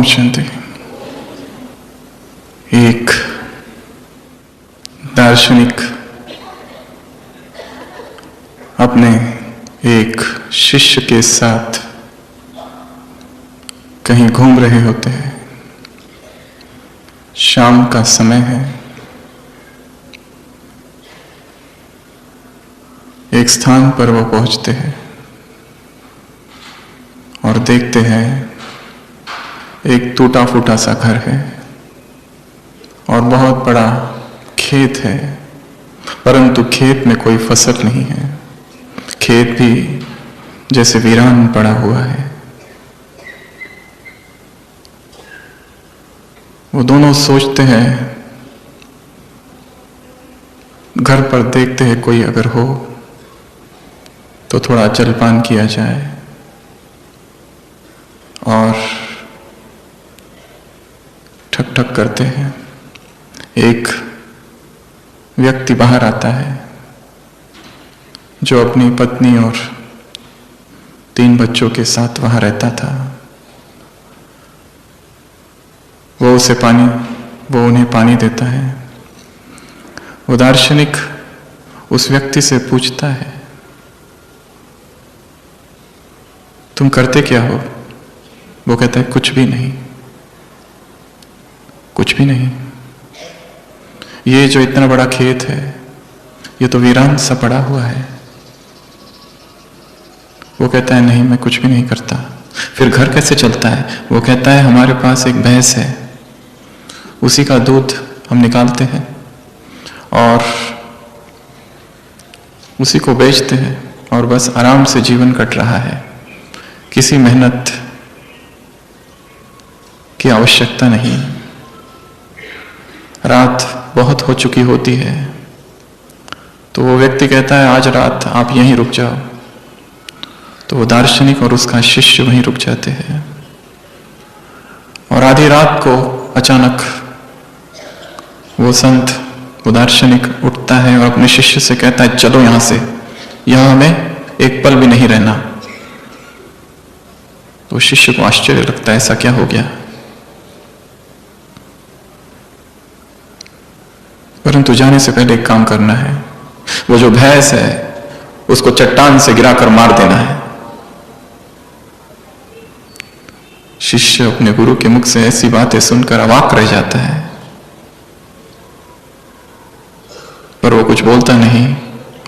शांति। एक दार्शनिक अपने एक शिष्य के साथ कहीं घूम रहे होते हैं। शाम का समय है। एक स्थान पर वो पहुंचते हैं और देखते हैं एक टूटा फूटा सा घर है और बहुत बड़ा खेत है, परंतु खेत में कोई फसल नहीं है। खेत भी जैसे वीरान पड़ा हुआ है। वो दोनों सोचते हैं, घर पर देखते हैं कोई अगर हो तो थोड़ा जलपान किया जाए। और ठक ठक करते हैं। एक व्यक्ति बाहर आता है जो अपनी पत्नी और 3 बच्चों के साथ वहां रहता था। वो उन्हें पानी देता है। वो दार्शनिक उस व्यक्ति से पूछता है, तुम करते क्या हो? वो कहता है, कुछ भी नहीं, कुछ भी नहीं। ये जो इतना बड़ा खेत है, ये तो वीरान सा पड़ा हुआ है। वो कहता है, नहीं, मैं कुछ भी नहीं करता। फिर घर कैसे चलता है? वो कहता है, हमारे पास एक भैंस है, उसी का दूध हम निकालते हैं और उसी को बेचते हैं और बस आराम से जीवन कट रहा है। किसी मेहनत की आवश्यकता नहीं। रात बहुत हो चुकी होती है तो वो व्यक्ति कहता है, आज रात आप यहीं रुक जाओ। तो वो दार्शनिक और उसका शिष्य वहीं रुक जाते हैं। और आधी रात को अचानक वो संत, वो दार्शनिक उठता है और अपने शिष्य से कहता है, चलो यहां से, यहां हमें एक पल भी नहीं रहना। तो शिष्य को आश्चर्य लगता है, ऐसा क्या हो गया? परंतु जाने से पहले एक काम करना है। वो जो भैंस है उसको चट्टान से गिराकर मार देना है। शिष्य अपने गुरु के मुख से ऐसी बातें सुनकर अवाक रह जाता है, पर वो कुछ बोलता नहीं।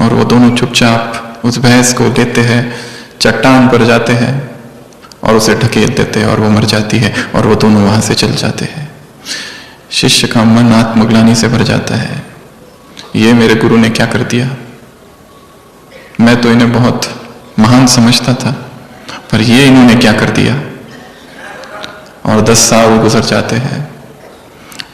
और वो दोनों चुपचाप उस भैंस को लेते हैं, चट्टान पर जाते हैं और उसे ढकेल देते हैं और वो मर जाती है और वो दोनों वहां से चल जाते हैं। शिष्य का मन आत्मग्लानि से भर जाता है। ये मेरे गुरु ने क्या कर दिया? मैं तो इन्हें बहुत महान समझता था, पर ये इन्होंने क्या कर दिया? और 10 साल गुजर जाते हैं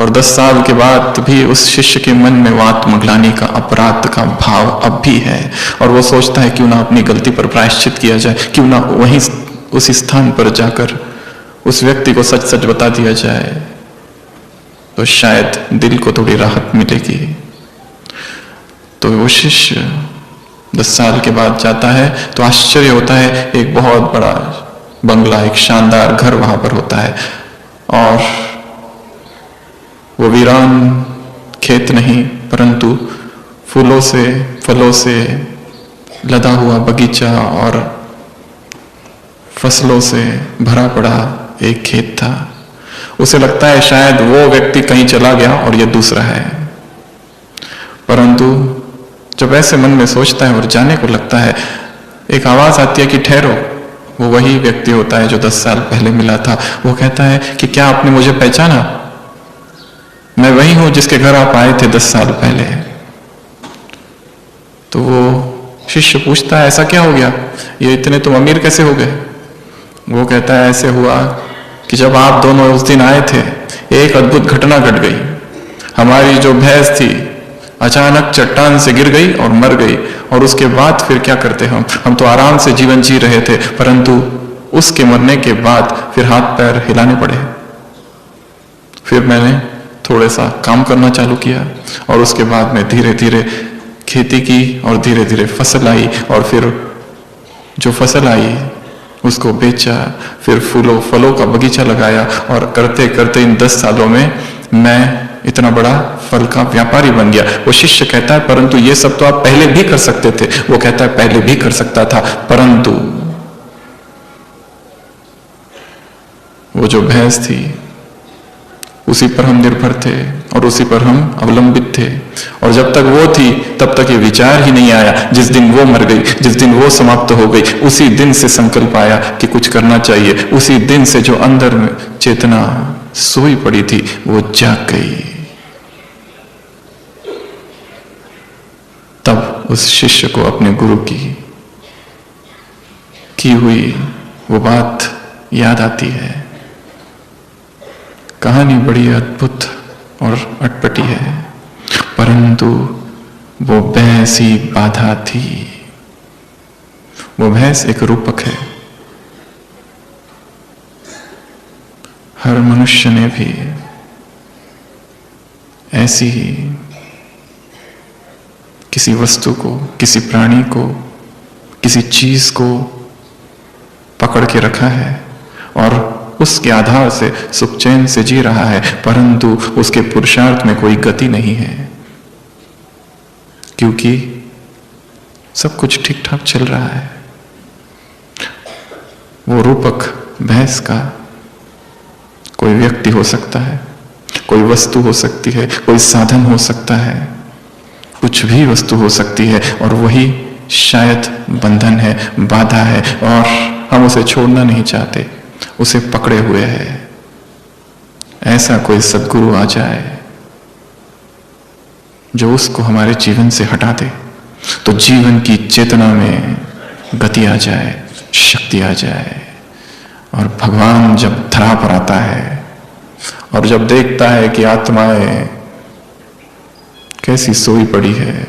और 10 साल के बाद भी उस शिष्य के मन में वो आत्मग्लानि का, अपराध का भाव अब भी है। और वो सोचता है, क्यों ना अपनी गलती पर प्रायश्चित किया जाए, क्यों ना वहीं उस स्थान पर जाकर उस व्यक्ति को सच सच बता दिया जाए, तो शायद दिल को थोड़ी राहत मिलेगी। तो वो शिष्य 10 साल के बाद जाता है तो आश्चर्य होता है, एक बहुत बड़ा बंगला, एक शानदार घर वहां पर होता है और वो वीरान खेत नहीं, परंतु फूलों से, फलों से लदा हुआ बगीचा और फसलों से भरा पड़ा एक खेत था। उसे लगता है शायद वो व्यक्ति कहीं चला गया और ये दूसरा है। परंतु जब ऐसे मन में सोचता है और जाने को लगता है, एक आवाज आती है कि ठहरो। वो वही व्यक्ति होता है जो 10 साल पहले मिला था। वो कहता है कि क्या आपने मुझे पहचाना? मैं वही हूं जिसके घर आप आए थे 10 साल पहले। तो वो शिष्य पूछता है, ऐसा क्या हो गया? ये इतने तुम अमीर कैसे हो गए? वो कहता है, ऐसे हुआ कि जब आप दोनों उस दिन आए थे, एक अद्भुत घटना घट गई। हमारी जो भैंस थी अचानक चट्टान से गिर गई और मर गई। और उसके बाद फिर क्या करते हम तो आराम से जीवन जी रहे थे, परंतु उसके मरने के बाद फिर हाथ पैर हिलाने पड़े। फिर मैंने थोड़ा सा काम करना चालू किया और उसके बाद में धीरे धीरे खेती की और धीरे धीरे फसल आई। और फिर जो फसल आई उसको बेचा, फिर फूलों फलों का बगीचा लगाया, और करते करते इन 10 सालों में मैं इतना बड़ा फल का व्यापारी बन गया। वो शिष्य कहता है, परंतु ये सब तो आप पहले भी कर सकते थे। वो कहता है, पहले भी कर सकता था, परंतु वो जो भैंस थी उसी पर हम निर्भर थे और उसी पर हम अवलंबित थे, और जब तक वो थी तब तक ये विचार ही नहीं आया। जिस दिन वो मर गई, जिस दिन वो समाप्त हो गई, उसी दिन से संकल्प आया कि कुछ करना चाहिए। उसी दिन से जो अंदर में चेतना सोई पड़ी थी वो जाग गई। तब उस शिष्य को अपने गुरु की हुई वो बात याद आती है। कहानी बड़ी अद्भुत और अटपटी है, परंतु वो भैंस ही बाधा थी। वो भैंस एक रूपक है। हर मनुष्य ने भी ऐसी ही किसी वस्तु को, किसी प्राणी को, किसी चीज को पकड़ के रखा है और उसके आधार से सुख चैन से जी रहा है, परंतु उसके पुरुषार्थ में कोई गति नहीं है, क्योंकि सब कुछ ठीक ठाक चल रहा है। वो रूपक भैंस का कोई व्यक्ति हो सकता है, कोई वस्तु हो सकती है, कोई साधन हो सकता है, कुछ भी वस्तु हो सकती है, और वही शायद बंधन है, बाधा है, और हम उसे छोड़ना नहीं चाहते, उसे पकड़े हुए हैं। ऐसा कोई सद्गुरु आ जाए जो उसको हमारे जीवन से हटा दे, तो जीवन की चेतना में गति आ जाए, शक्ति आ जाए। और भगवान जब धरा पर आता है और जब देखता है कि आत्माएं कैसी सोई पड़ी है,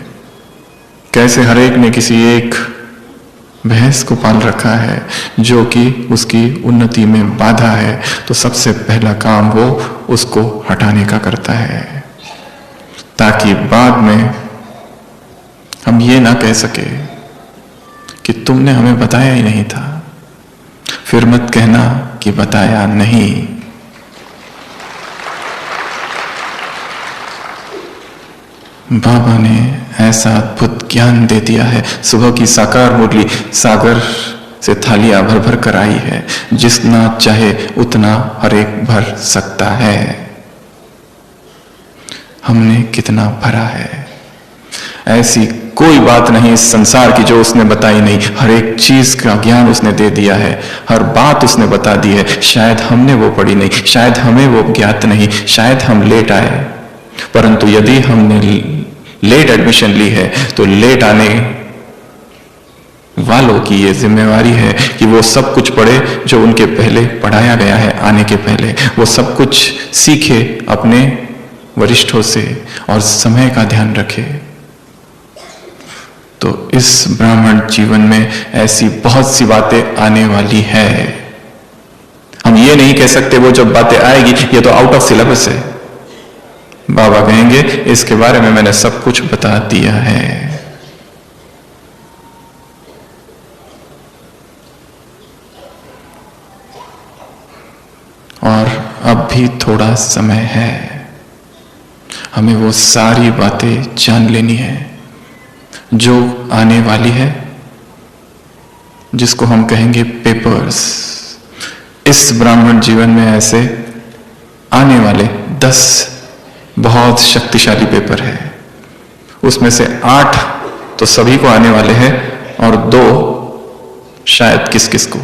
कैसे हर एक ने किसी एक भैंस को पाल रखा है जो कि उसकी उन्नति में बाधा है, तो सबसे पहला काम वो उसको हटाने का करता है, ताकि बाद में हम ये ना कह सके कि तुमने हमें बताया ही नहीं था। फिर मत कहना कि बताया नहीं। बाबा ने ऐसा अद्भुत ज्ञान दे दिया है। सुबह की साकार मुरली सागर से थालियां भर भर कर आई है। जितना चाहे उतना हर एक भर सकता है। हमने कितना भरा है, ऐसी कोई बात नहीं इस संसार की जो उसने बताई नहीं। हर एक चीज का ज्ञान उसने दे दिया है, हर बात उसने बता दी है। शायद हमने वो पढ़ी नहीं, शायद हमें वो ज्ञात नहीं, शायद हम लेट आए, परंतु यदि हमने लेट एडमिशन ली है तो लेट आने वालों की ये जिम्मेवारी है कि वो सब कुछ पढ़े जो उनके पहले पढ़ाया गया है। आने के पहले वो सब कुछ सीखे अपने वरिष्ठों से और समय का ध्यान रखे। तो इस ब्राह्मण जीवन में ऐसी बहुत सी बातें आने वाली है। हम ये नहीं कह सकते वो जब बातें आएगी ये तो आउट ऑफ सिलेबस है। बाबा कहेंगे इसके बारे में मैंने सब कुछ बता दिया है। और अब भी थोड़ा समय है, हमें वो सारी बातें जान लेनी है जो आने वाली है, जिसको हम कहेंगे पेपर्स। इस ब्राह्मण जीवन में ऐसे आने वाले 10 बहुत शक्तिशाली पेपर है। उसमें से 8 तो सभी को आने वाले हैं और 2 शायद किस किस को।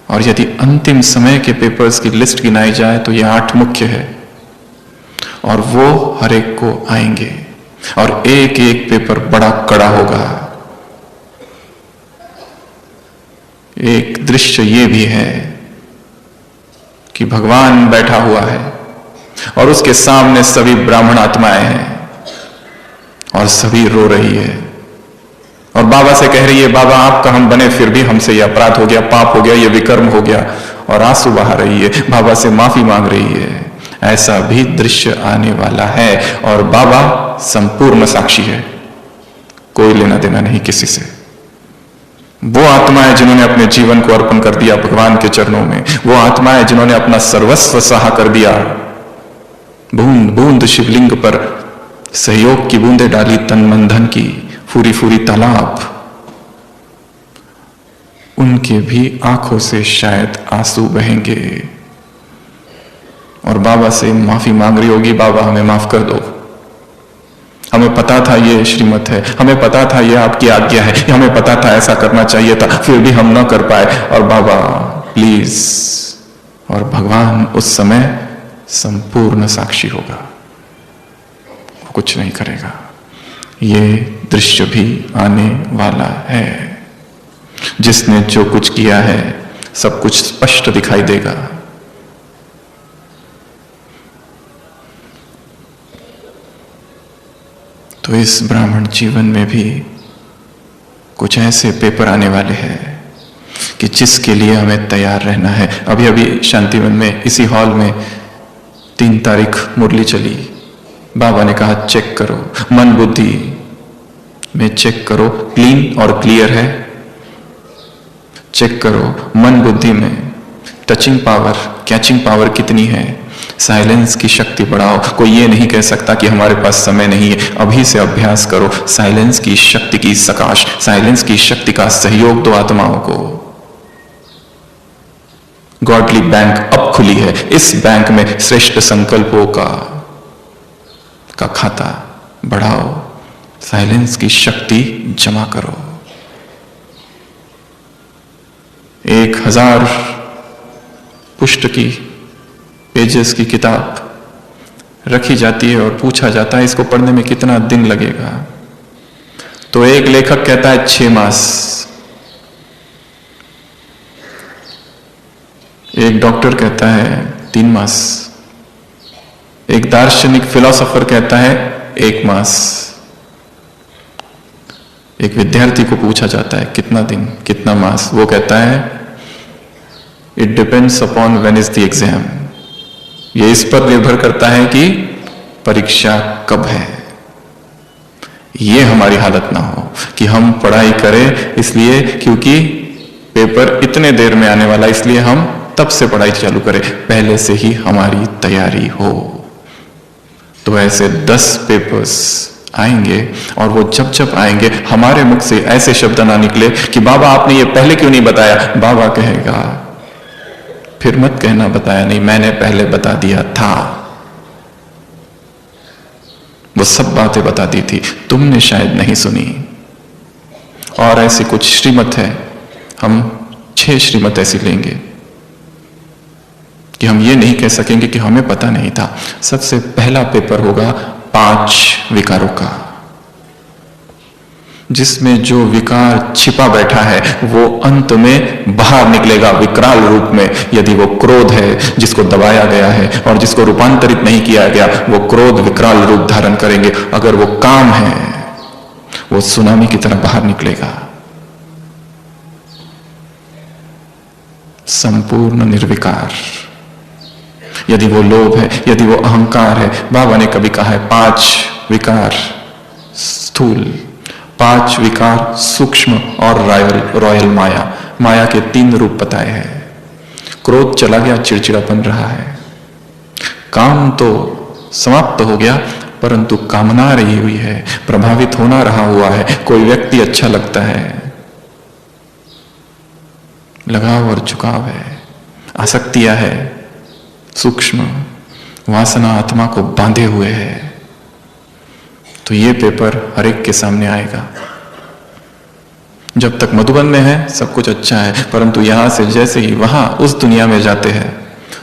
और यदि अंतिम समय के पेपर्स की लिस्ट गिनाई जाए तो ये 8 मुख्य है और वो हर एक को आएंगे और एक एक पेपर बड़ा कड़ा होगा। एक दृश्य ये भी है कि भगवान बैठा हुआ है और उसके सामने सभी ब्राह्मण आत्माएं हैं और सभी रो रही है और बाबा से कह रही है, बाबा आपका हम बने फिर भी हमसे यह अपराध हो गया, पाप हो गया, यह विकर्म हो गया, और आंसू बहा रही है, बाबा से माफी मांग रही है। ऐसा भी दृश्य आने वाला है और बाबा संपूर्ण साक्षी है, कोई लेना देना नहीं किसी से। वो आत्मा है जिन्होंने अपने जीवन को अर्पण कर दिया भगवान के चरणों में। वो आत्मा है जिन्होंने अपना सर्वस्व सहा कर दिया। बूंद बूंद शिवलिंग पर सहयोग की बूंदें डाली, तन मन धन की फूरी फूरी तालाब। उनके भी आंखों से शायद आंसू बहेंगे और बाबा से माफी मांग रही होगी, बाबा हमें माफ कर दो, हमें पता था ये श्रीमत है, हमें पता था ये आपकी आज्ञा है, हमें पता था ऐसा करना चाहिए था, फिर भी हम ना कर पाए, और बाबा प्लीज। और भगवान उस समय संपूर्ण साक्षी होगा, वो कुछ नहीं करेगा। ये दृश्य भी आने वाला है। जिसने जो कुछ किया है सब कुछ स्पष्ट दिखाई देगा। तो इस ब्राह्मण जीवन में भी कुछ ऐसे पेपर आने वाले हैं कि जिसके लिए हमें तैयार रहना है। अभी अभी शांतिवन में इसी हॉल में 3 तारीख मुरली चली। बाबा ने कहा चेक करो, मन बुद्धि में चेक करो, क्लीन और क्लियर है। चेक करो मन बुद्धि में टचिंग पावर, कैचिंग पावर कितनी है। साइलेंस की शक्ति बढ़ाओ। कोई ये नहीं कह सकता कि हमारे पास समय नहीं है। अभी से अभ्यास करो साइलेंस की शक्ति की सकाश, साइलेंस की शक्ति का सहयोग दो आत्माओं को। गॉडली बैंक अब खुली है। इस बैंक में श्रेष्ठ संकल्पों का खाता बढ़ाओ, साइलेंस की शक्ति जमा करो। 1000 पुष्ट की पेजेस की किताब रखी जाती है और पूछा जाता है इसको पढ़ने में कितना दिन लगेगा। तो एक लेखक कहता है 6 मास, एक डॉक्टर कहता है 3 मास, एक दार्शनिक फिलोसोफर कहता है 1 मास। एक विद्यार्थी को पूछा जाता है कितना दिन, कितना मास, वो कहता है it depends upon when is the exam. ये इस पर निर्भर करता है कि परीक्षा कब है। ये हमारी हालत ना हो कि हम पढ़ाई करें इसलिए क्योंकि पेपर इतने देर में आने वाला, इसलिए हम तब से पढ़ाई चालू करें। पहले से ही हमारी तैयारी हो। तो ऐसे 10 पेपर्स आएंगे और वो जब जब आएंगे हमारे मुख से ऐसे शब्द ना निकले कि बाबा आपने ये पहले क्यों नहीं बताया। बाबा कहेगा फिर मत कहना बताया नहीं, मैंने पहले बता दिया था। वो सब बातें बता दी थी, तुमने शायद नहीं सुनी। और ऐसी कुछ श्रीमत है, हम 6 श्रीमत ऐसी लेंगे कि हम ये नहीं कह सकेंगे कि हमें पता नहीं था। सबसे पहला पेपर होगा 5 विकारों का, जिसमें जो विकार छिपा बैठा है वो अंत में बाहर निकलेगा विकराल रूप में। यदि वो क्रोध है जिसको दबाया गया है और जिसको रूपांतरित नहीं किया गया, वो क्रोध विकराल रूप धारण करेंगे। अगर वो काम है वो सुनामी की तरह बाहर निकलेगा। संपूर्ण निर्विकार। यदि वो लोभ है, यदि वो अहंकार है, बाबा ने कभी कहा है 5 विकार स्थूल, 5 विकार सूक्ष्म और रॉयल माया। माया के 3 रूप बताए हैं। क्रोध चला गया, चिड़चिड़ापन रहा है। काम तो समाप्त हो गया परंतु कामना रही हुई है, प्रभावित होना रहा हुआ है। कोई व्यक्ति अच्छा लगता है, लगाव और झुकाव है, आसक्तियां है, सूक्ष्म वासना आत्मा को बांधे हुए है। तो ये पेपर हर एक के सामने आएगा। जब तक मधुबन में है सब कुछ अच्छा है, परंतु यहां से जैसे ही वहां उस दुनिया में जाते हैं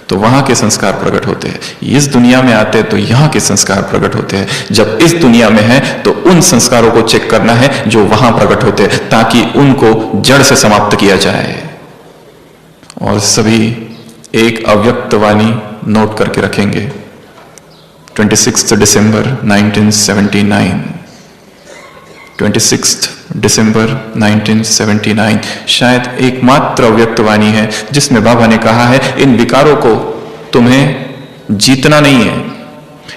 तो वहां के संस्कार प्रकट होते हैं। इस दुनिया में आते हैं तो यहां के संस्कार प्रकट होते हैं। जब इस दुनिया में है तो उन संस्कारों को चेक करना है जो वहां प्रकट होते हैं, ताकि उनको जड़ से समाप्त किया जाए। और सभी एक अव्यक्त वाणी नोट करके रखेंगे। 26 दिसंबर 1979, 26 दिसंबर 1979 शायद एकमात्र अव्यक्त वाणी है जिसमें बाबा ने कहा है इन विकारों को तुम्हें जीतना नहीं है,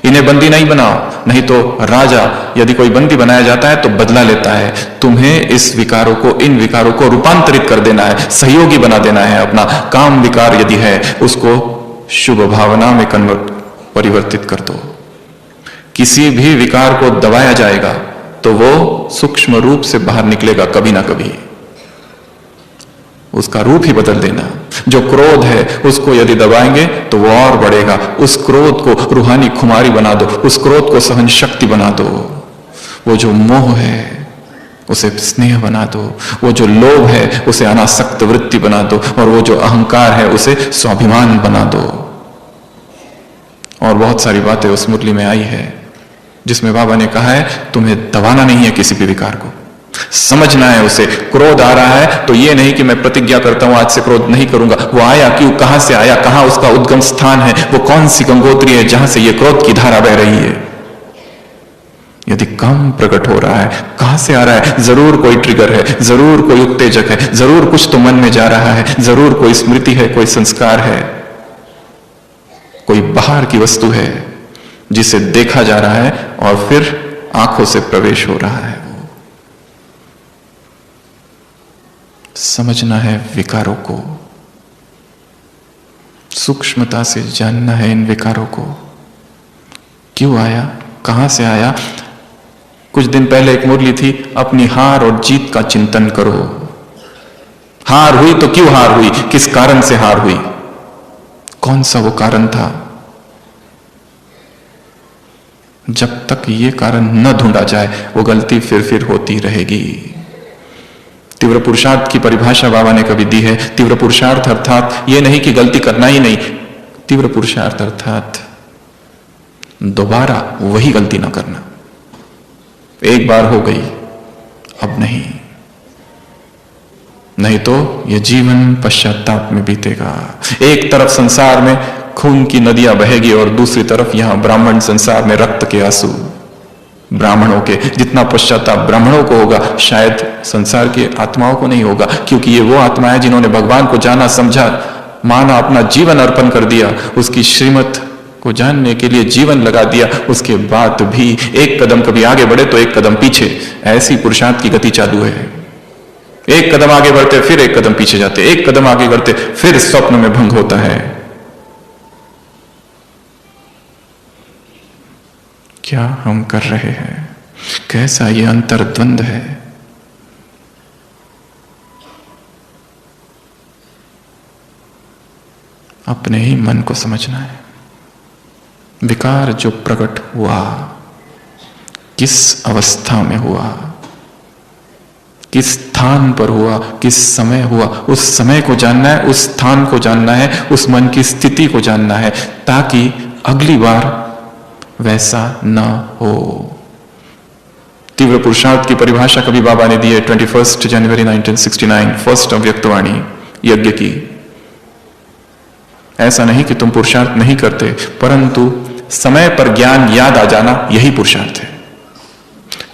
इन्हें बंदी नहीं बनाओ, नहीं तो राजा यदि कोई बंदी बनाया जाता है तो बदला लेता है। तुम्हें इस विकारों को, इन विकारों को रूपांतरित कर देना है, सहयोगी बना देना है। अपना काम विकार यदि है उसको शुभ भावना में परिवर्तित कर दो। किसी भी विकार को दबाया जाएगा तो वो सूक्ष्म रूप से बाहर निकलेगा कभी ना कभी। उसका रूप ही बदल देना। जो क्रोध है उसको यदि दबाएंगे तो वो और बढ़ेगा। उस क्रोध को रूहानी खुमारी बना दो, उस क्रोध को सहन शक्ति बना दो। वो जो मोह है उसे स्नेह बना दो, वो जो लोभ है उसे अनासक्त वृत्ति बना दो, और वो जो अहंकार है उसे स्वाभिमान बना दो। और बहुत सारी बातें उस मुरली में आई है जिसमें बाबा ने कहा है तुम्हें दबाना नहीं है किसी भी विकार को, समझना है उसे। क्रोध आ रहा है तो ये नहीं कि मैं प्रतिज्ञा करता हूं आज से क्रोध नहीं करूंगा। वो आया क्यों, कहां से आया, कहां उसका उद्गम स्थान है, वो कौन सी गंगोत्री है जहां से ये क्रोध की धारा बह रही है। यदि कम प्रकट हो रहा है, कहां से आ रहा है, जरूर कोई ट्रिगर है, जरूर कोई उत्तेजक है, जरूर कुछ तो मन में जा रहा है, जरूर कोई स्मृति है, कोई संस्कार है, कोई बाहर की वस्तु है जिसे देखा जा रहा है और फिर आंखों से प्रवेश हो रहा है। वो समझना है विकारों को, सूक्ष्मता से जानना है इन विकारों को। क्यों आया, कहां से आया। कुछ दिन पहले एक मुरली थी, अपनी हार और जीत का चिंतन करो। हार हुई तो क्यों हार हुई, किस कारण से हार हुई, कौन सा वो कारण था। जब तक ये कारण न ढूंढा जाए वो गलती फिर होती रहेगी। तीव्र पुरुषार्थ की परिभाषा बाबा ने कभी दी है। तीव्र पुरुषार्थ अर्थात ये नहीं कि गलती करना ही नहीं, तीव्र पुरुषार्थ अर्थात दोबारा वही गलती ना करना। एक बार हो गई, अब नहीं, नहीं तो ये जीवन पश्चाताप में बीतेगा। एक तरफ संसार में खून की नदियां बहेगी और दूसरी तरफ यहां ब्राह्मण संसार में रक्त के आंसू ब्राह्मणों के। जितना पश्चाताप ब्राह्मणों को होगा शायद संसार की आत्माओं को नहीं होगा, क्योंकि ये वो आत्माएं जिन्होंने भगवान को जाना, समझा, माना, अपना जीवन अर्पण कर दिया, उसकी श्रीमत को जानने के लिए जीवन लगा दिया। उसके बाद भी एक कदम कभी आगे बढ़े तो एक कदम पीछे, ऐसी पुरुषार्थ की गति चालू है। एक कदम आगे बढ़ते फिर एक कदम पीछे जाते, एक कदम आगे बढ़ते फिर स्वप्न में भंग होता है। क्या हम कर रहे हैं, कैसा ये अंतर्द्वंद है। अपने ही मन को समझना है। विकार जो प्रकट हुआ किस अवस्था में हुआ, किस स्थान पर हुआ, किस समय हुआ, उस समय को जानना है, उस स्थान को जानना है, उस मन की स्थिति को जानना है, ताकि अगली बार वैसा न हो। तीव्र पुरुषार्थ की परिभाषा कभी बाबा ने दी है 21 जनवरी 1969 फर्स्ट अव्यक्तवाणी यज्ञ की। ऐसा नहीं कि तुम पुरुषार्थ नहीं करते, परंतु समय पर ज्ञान याद आ जाना यही पुरुषार्थ है।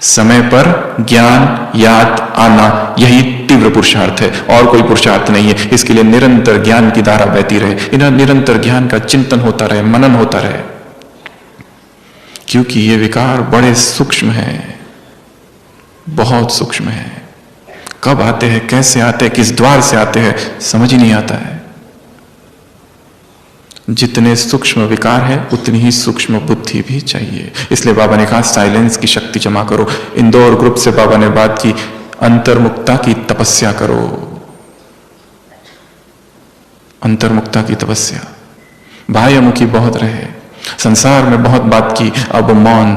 समय पर ज्ञान याद आना यही तीव्र पुरुषार्थ है, और कोई पुरुषार्थ नहीं है। इसके लिए निरंतर ज्ञान की धारा बहती रहे, निरंतर ज्ञान का चिंतन होता रहे, मनन होता रहे, क्योंकि ये विकार बड़े सूक्ष्म हैं, बहुत सूक्ष्म है। कब आते हैं, कैसे आते हैं, किस द्वार से आते हैं, समझ ही नहीं आता है। जितने सूक्ष्म विकार है उतनी ही सूक्ष्म बुद्धि भी चाहिए। इसलिए बाबा ने कहा साइलेंस की शक्ति जमा करो। इंदौर ग्रुप से बाबा ने बात की, अंतर्मुक्ता की तपस्या करो, अंतर्मुक्ता की तपस्या। बाह्यमुखी बहुत रहे, संसार में बहुत बात की, अब मौन,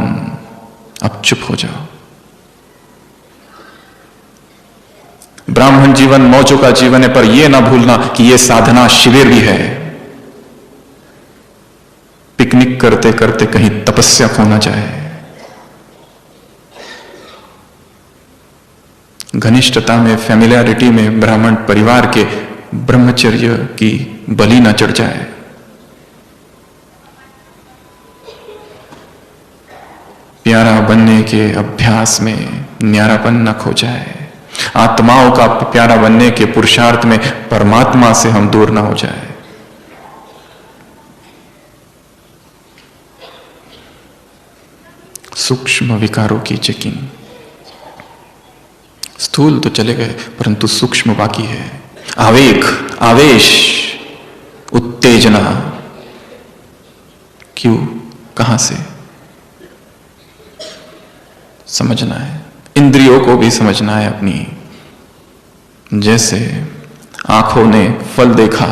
अब चुप हो जाओ। ब्राह्मण जीवन मौजों का जीवन है, पर यह ना भूलना कि यह साधना शिविर भी है। पिकनिक करते करते कहीं तपस्या खो ना जाए। घनिष्ठता में, फैमिलियरिटी में ब्राह्मण परिवार के ब्रह्मचर्य की बलि ना चढ़ जाए। प्यारा बनने के अभ्यास में न्यारापन न खो जाए। आत्माओं का प्यारा बनने के पुरुषार्थ में परमात्मा से हम दूर ना हो जाए। सूक्ष्म विकारों की चेकिंग। स्थूल तो चले गए परंतु सूक्ष्म बाकी है। आवेग, आवेश, उत्तेजना, क्यों, कहां से समझना है। इंद्रियों को भी समझना है अपनी। जैसे आंखों ने फल देखा,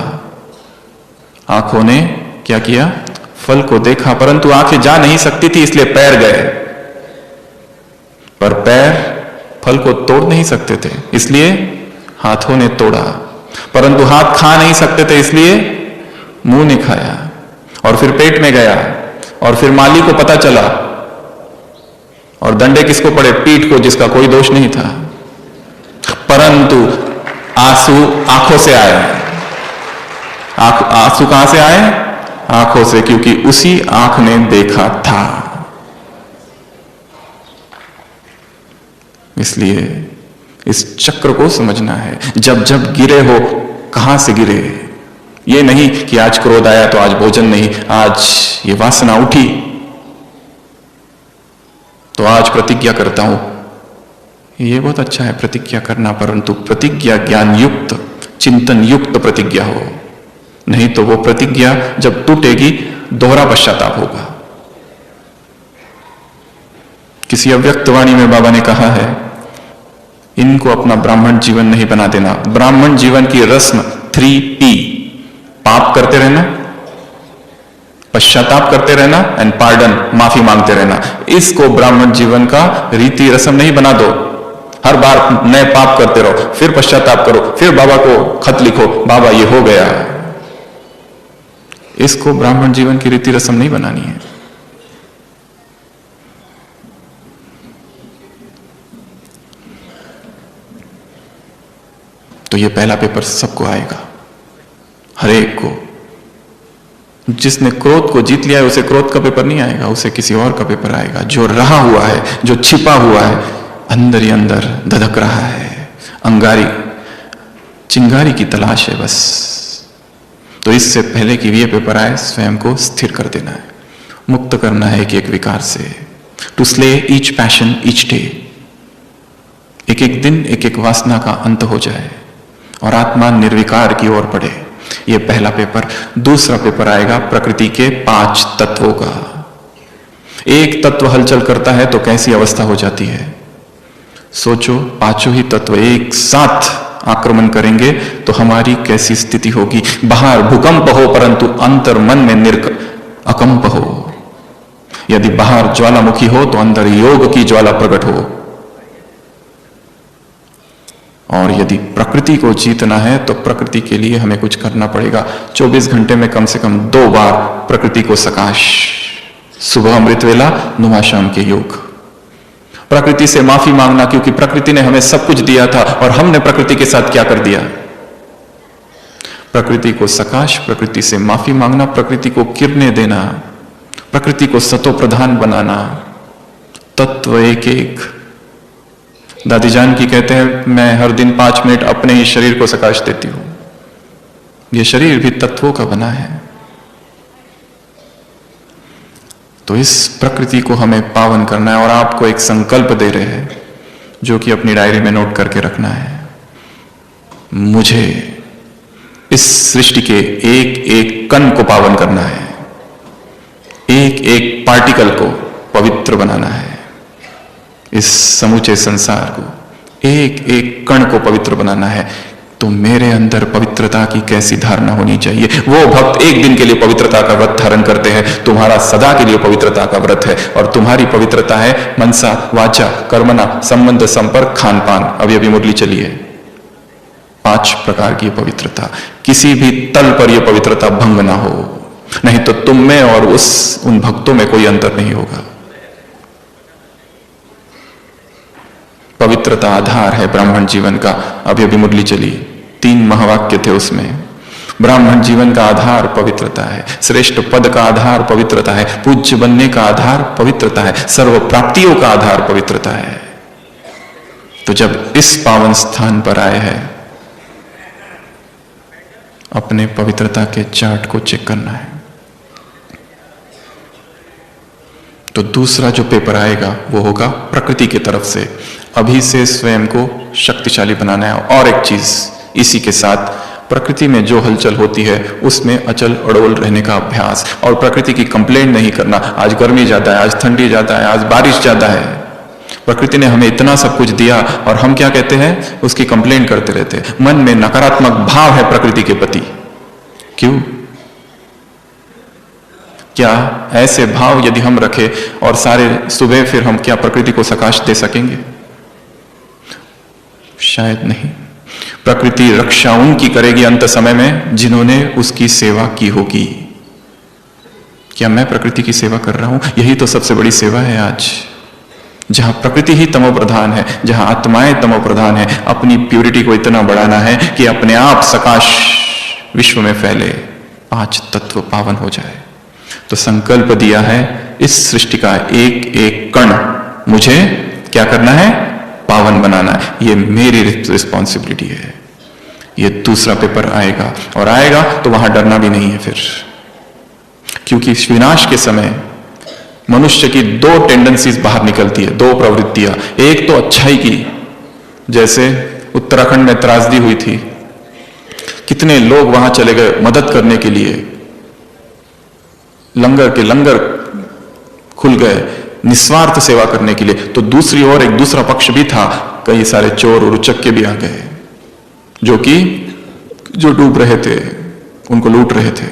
आंखों ने क्या किया, फल को देखा, परंतु आंखें जा नहीं सकती थी इसलिए पैर गए, पर पैर फल को तोड़ नहीं सकते थे इसलिए हाथों ने तोड़ा, परंतु हाथ खा नहीं सकते थे इसलिए मुंह ने खाया, और फिर पेट में गया, और फिर माली को पता चला, और दंडे किसको पड़े, पीठ को, जिसका कोई दोष नहीं था, परंतु आंसू आंखों से आए। आंसू कहां से आए, आंखों से, क्योंकि उसी आंख ने देखा था। इसलिए इस चक्र को समझना है। जब जब गिरे हो, कहां से गिरे, ये नहीं कि आज क्रोध आया तो आज भोजन नहीं, आज ये वासना उठी तो आज प्रतिज्ञा करता हूं। ये बहुत अच्छा है प्रतिज्ञा करना, परंतु प्रतिज्ञा ज्ञान युक्त, चिंतन युक्त प्रतिज्ञा हो, नहीं तो वो प्रतिज्ञा जब टूटेगी दोहरा पश्चाताप होगा। किसी अव्यक्त वाणी में बाबा ने कहा है, इनको अपना ब्राह्मण जीवन नहीं बना देना। ब्राह्मण जीवन की रस्म 3P, पाप करते रहना, पश्चाताप करते रहना एंड पार्डन, माफी मांगते रहना। इसको ब्राह्मण जीवन का रीति रस्म नहीं बना दो। हर बार नए पाप करते रहो, फिर पश्चाताप करो, फिर बाबा को खत लिखो, बाबा ये हो गया। इसको ब्राह्मण जीवन की रीति रस्म नहीं बनानी है। तो ये पहला पेपर सबको आएगा, हर एक को। जिसने क्रोध को जीत लिया है उसे क्रोध का पेपर नहीं आएगा, उसे किसी और का पेपर आएगा। जो रहा हुआ है, जो छिपा हुआ है, अंदर ही अंदर धधक रहा है, अंगारी चिंगारी की तलाश है बस। तो इससे पहले कि ये पेपर आए, स्वयं को स्थिर कर देना है, मुक्त करना है एक एक विकार से। To slay each passion each day, एक एक दिन एक एक वासना का अंत हो जाए और आत्मा निर्विकार की ओर बढ़े। ये पहला पेपर। दूसरा पेपर आएगा प्रकृति के 5 तत्वों का। एक तत्व हलचल करता है तो कैसी अवस्था हो जाती है, सोचो। 5 ही तत्व एक साथ आक्रमण करेंगे तो हमारी कैसी स्थिति होगी। बाहर भूकंप हो परंतु अंतर मन में अकंप हो। यदि बाहर ज्वालामुखी हो तो अंदर योग की ज्वाला प्रकट हो। और यदि प्रकृति को जीतना है तो प्रकृति के लिए हमें कुछ करना पड़ेगा। 24 घंटे में कम से कम 2 बार प्रकृति को सकाश, सुबह अमृत वेला, नुमा शाम के योग। प्रकृति से माफी मांगना, क्योंकि प्रकृति ने हमें सब कुछ दिया था और हमने प्रकृति के साथ क्या कर दिया। प्रकृति को सकाश, प्रकृति से माफी मांगना, प्रकृति को किरणें देना, प्रकृति को सतो प्रधान बनाना। तत्व एक एक। दादी जान की कहते हैं, मैं हर दिन 5 मिनट अपने ही शरीर को सकाश देती हूं। यह शरीर भी तत्वों का बना है। तो इस प्रकृति को हमें पावन करना है। और आपको एक संकल्प दे रहे हैं जो कि अपनी डायरी में नोट करके रखना है। मुझे इस सृष्टि के एक एक कण को पावन करना है, एक एक पार्टिकल को पवित्र बनाना है। इस समूचे संसार को, एक एक कण को पवित्र बनाना है। तो मेरे अंदर पवित्रता की कैसी धारणा होनी चाहिए। वो भक्त एक दिन के लिए पवित्रता का व्रत धारण करते हैं, तुम्हारा सदा के लिए पवित्रता का व्रत है। और तुम्हारी पवित्रता है मनसा वाचा कर्मणा, संबंध संपर्क खान पान। अभी अभी मुरली चली है। 5 प्रकार की पवित्रता। किसी भी तल पर यह पवित्रता भंग ना हो, नहीं तो तुम में और उन भक्तों में कोई अंतर नहीं होगा। पवित्रता आधार है ब्राह्मण जीवन का। अभी अभी मुरली चली, 3 महावाक्य थे उसमें। ब्राह्मण जीवन का आधार पवित्रता है, श्रेष्ठ पद का आधार पवित्रता है, पूज्य बनने का आधार पवित्रता है, सर्व प्राप्तियों का आधार पवित्रता है। तो जब इस पावन स्थान पर आए हैं, अपने पवित्रता के चार्ट को चेक करना है। तो दूसरा जो पेपर आएगा वो होगा प्रकृति की तरफ से। अभी से स्वयं को शक्तिशाली बनाना है। और एक चीज इसी के साथ, प्रकृति में जो हलचल होती है उसमें अचल अड़ोल रहने का अभ्यास, और प्रकृति की कंप्लेंट नहीं करना। आज गर्मी ज्यादा है, आज ठंडी ज्यादा है, आज बारिश ज्यादा है। प्रकृति ने हमें इतना सब कुछ दिया और हम क्या कहते हैं, उसकी कंप्लेंट करते रहते हैं। मन में नकारात्मक भाव है प्रकृति के प्रति। क्यों? क्या ऐसे भाव यदि हम रखें और सारे सुबह, फिर हम क्या प्रकृति को सकाश दे सकेंगे? शायद नहीं। प्रकृति रक्षा उनकी करेगी अंत समय में जिन्होंने उसकी सेवा की होगी। क्या मैं प्रकृति की सेवा कर रहा हूं? यही तो सबसे बड़ी सेवा है आज। जहां प्रकृति ही तमो प्रधान है, जहां आत्माएं तमो प्रधान है, अपनी प्यूरिटी को इतना बढ़ाना है कि अपने आप सकाश विश्व में फैले, 5 तत्व पावन हो जाए। तो संकल्प दिया है इस सृष्टि का एक एक कण मुझे क्या करना है, पावन बनाना है। ये मेरी रिस्पॉन्सिबिलिटी है। ये दूसरा पेपर आएगा, और आएगा तो वहां डरना भी नहीं है फिर, क्योंकि विनाश के समय मनुष्य की 2 टेंडेंसीज बाहर निकलती है, 2 प्रवृत्तियां। एक तो अच्छाई की, जैसे उत्तराखंड में त्रासदी हुई थी, कितने लोग वहां चले गए मदद करने के लिए, लंगर के लंगर खुल गए निस्वार्थ सेवा करने के लिए। तो दूसरी ओर एक दूसरा पक्ष भी था, कई सारे चोर और उचक्के भी आ गए जो डूब रहे थे, उनको लूट रहे थे।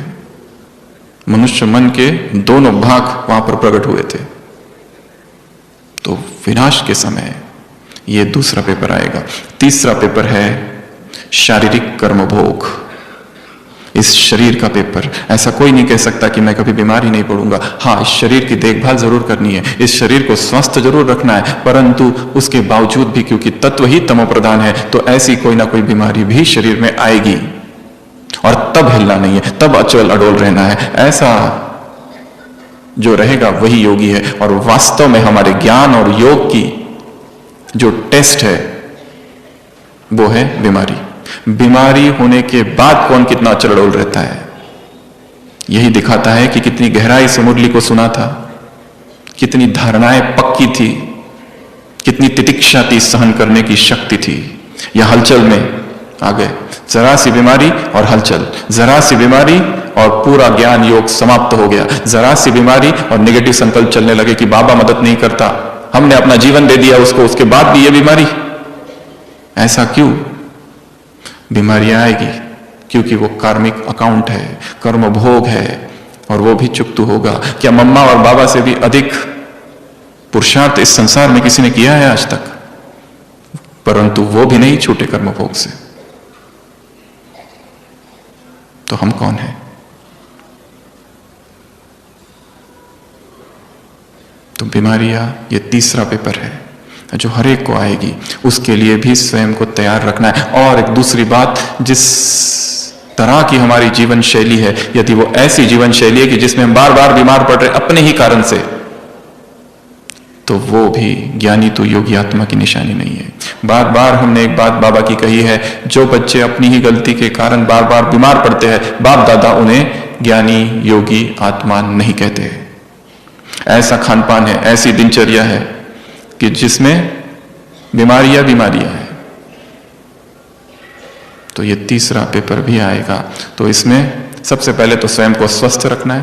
मनुष्य मन के दोनों भाग वहां पर प्रकट हुए थे। तो विनाश के समय ये दूसरा पेपर आएगा। तीसरा पेपर है शारीरिक कर्म भोग, इस शरीर का पेपर। ऐसा कोई नहीं कह सकता कि मैं कभी बीमारी नहीं पड़ूंगा। हाँ, इस शरीर की देखभाल जरूर करनी है, इस शरीर को स्वस्थ जरूर रखना है, परंतु उसके बावजूद भी क्योंकि तत्व ही तमो प्रधान है, तो ऐसी कोई ना कोई बीमारी भी शरीर में आएगी, और तब हिलना नहीं है, तब अचल अडोल रहना है। ऐसा जो रहेगा वही योगी है। और वास्तव में हमारे ज्ञान और योग की जो टेस्ट है वो है बीमारी। बीमारी होने के बाद कौन कितना अचल अडोल रहता है, यही दिखाता है कि कितनी गहराई से मुरली को सुना था, कितनी धारणाएं पक्की थी, कितनी तितिक्षा थी, सहन करने की शक्ति थी। या हलचल में आ गए, जरा सी बीमारी और हलचल, जरा सी बीमारी और पूरा ज्ञान योग समाप्त हो गया। जरा सी बीमारी और नेगेटिव संकल्प चलने लगे कि बाबा मदद नहीं करता, हमने अपना जीवन दे दिया उसको, उसके बाद भी ये बीमारी। ऐसा क्यों? बीमारियां आएगी क्योंकि वो कार्मिक अकाउंट है, कर्म भोग है, और वो भी चुकतू होगा। क्या मम्मा और बाबा से भी अधिक पुरुषार्थ इस संसार में किसी ने किया है आज तक? परंतु वो भी नहीं छूटे कर्म भोग से। तो हम कौन हैं? तो बीमारियां ये तीसरा पेपर है जो हर एक को आएगी, उसके लिए भी स्वयं को तैयार रखना है। और एक दूसरी बात, जिस तरह की हमारी जीवन शैली है, यदि वो ऐसी जीवन शैली है कि जिसमें हम बार बार बीमार पड़ रहे अपने ही कारण से, तो वो भी ज्ञानी तो योगी आत्मा की निशानी नहीं है। बार बार हमने एक बात बाबा की कही है, जो बच्चे अपनी ही गलती के कारण बार बार बीमार पड़ते हैं, बाप दादा उन्हें ज्ञानी योगी आत्मा नहीं कहते। ऐसा खानपान है, ऐसी दिनचर्या है कि जिसमें बीमारियां है। तो ये तीसरा पेपर भी आएगा। तो इसमें सबसे पहले तो स्वयं को स्वस्थ रखना है,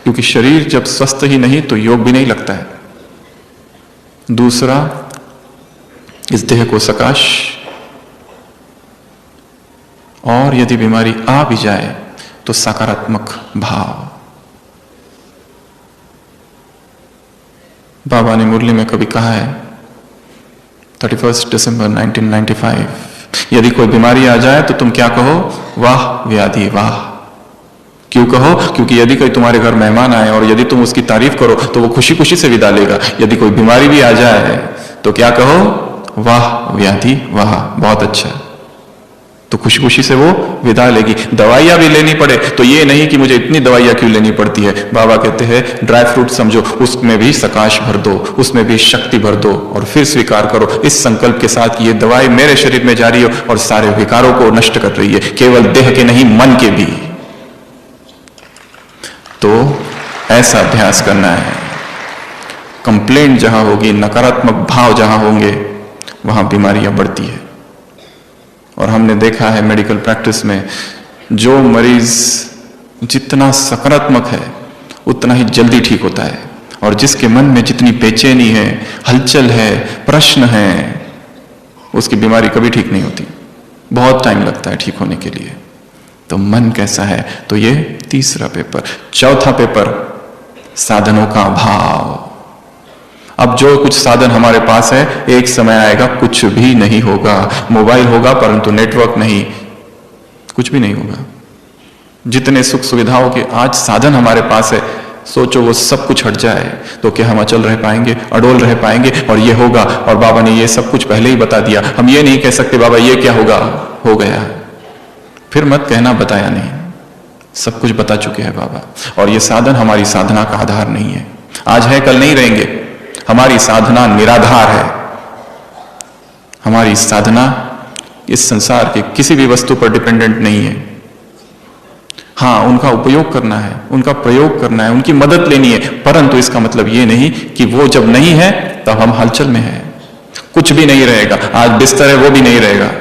क्योंकि शरीर जब स्वस्थ ही नहीं तो योग भी नहीं लगता है। दूसरा, इस देह को सकाश, और यदि बीमारी आ भी जाए तो सकारात्मक भाव। बाबा ने मुरली में कभी कहा है 31 दिसंबर 1995, यदि कोई बीमारी आ जाए तो तुम क्या कहो? वाह व्याधि वाह। क्यों कहो? क्योंकि यदि कोई तुम्हारे घर मेहमान आए और यदि तुम उसकी तारीफ करो तो वो खुशी खुशी से विदा लेगा। यदि कोई बीमारी भी आ जाए तो क्या कहो? वाह व्याधि वाह, बहुत अच्छा, तो खुशी खुशी से वो विदा लेगी। दवाइयां भी लेनी पड़े तो ये नहीं कि मुझे इतनी दवाइयां क्यों लेनी पड़ती है। बाबा कहते हैं ड्राई फ्रूट समझो, उसमें भी सकाश भर दो, उसमें भी शक्ति भर दो, और फिर स्वीकार करो इस संकल्प के साथ कि ये दवाई मेरे शरीर में जा रही हो और सारे विकारों को नष्ट कर रही है, केवल देह के नहीं मन के भी। तो ऐसा अभ्यास करना है। कंप्लेंट जहां होगी, नकारात्मक भाव जहां होंगे, वहां बीमारियां बढ़ती है। और हमने देखा है मेडिकल प्रैक्टिस में, जो मरीज जितना सकारात्मक है उतना ही जल्दी ठीक होता है, और जिसके मन में जितनी बेचैनी है, हलचल है, प्रश्न है, उसकी बीमारी कभी ठीक नहीं होती, बहुत टाइम लगता है ठीक होने के लिए। तो मन कैसा है, तो ये तीसरा पेपर। चौथा पेपर, साधनों का अभाव। अब जो कुछ साधन हमारे पास है, एक समय आएगा कुछ भी नहीं होगा। मोबाइल होगा परंतु नेटवर्क नहीं, कुछ भी नहीं होगा। जितने सुख सुविधाओं के आज साधन हमारे पास है, सोचो वो सब कुछ हट जाए तो क्या हम अचल रह पाएंगे, अडोल रह पाएंगे? और ये होगा, और बाबा ने ये सब कुछ पहले ही बता दिया। हम ये नहीं कह सकते बाबा ये क्या होगा, हो गया, फिर मत कहना बताया नहीं, सब कुछ बता चुके हैं बाबा। और ये साधन हमारी साधना का आधार नहीं है, आज है कल नहीं रहेंगे। हमारी साधना निराधार है। हमारी साधना इस संसार के किसी भी वस्तु पर डिपेंडेंट नहीं है। हाँ, उनका उपयोग करना है, उनका प्रयोग करना है, उनकी मदद लेनी है, परंतु इसका मतलब ये नहीं कि वो जब नहीं है तब हम हलचल में हैं। कुछ भी नहीं रहेगा, आज बिस्तर है वो भी नहीं रहेगा।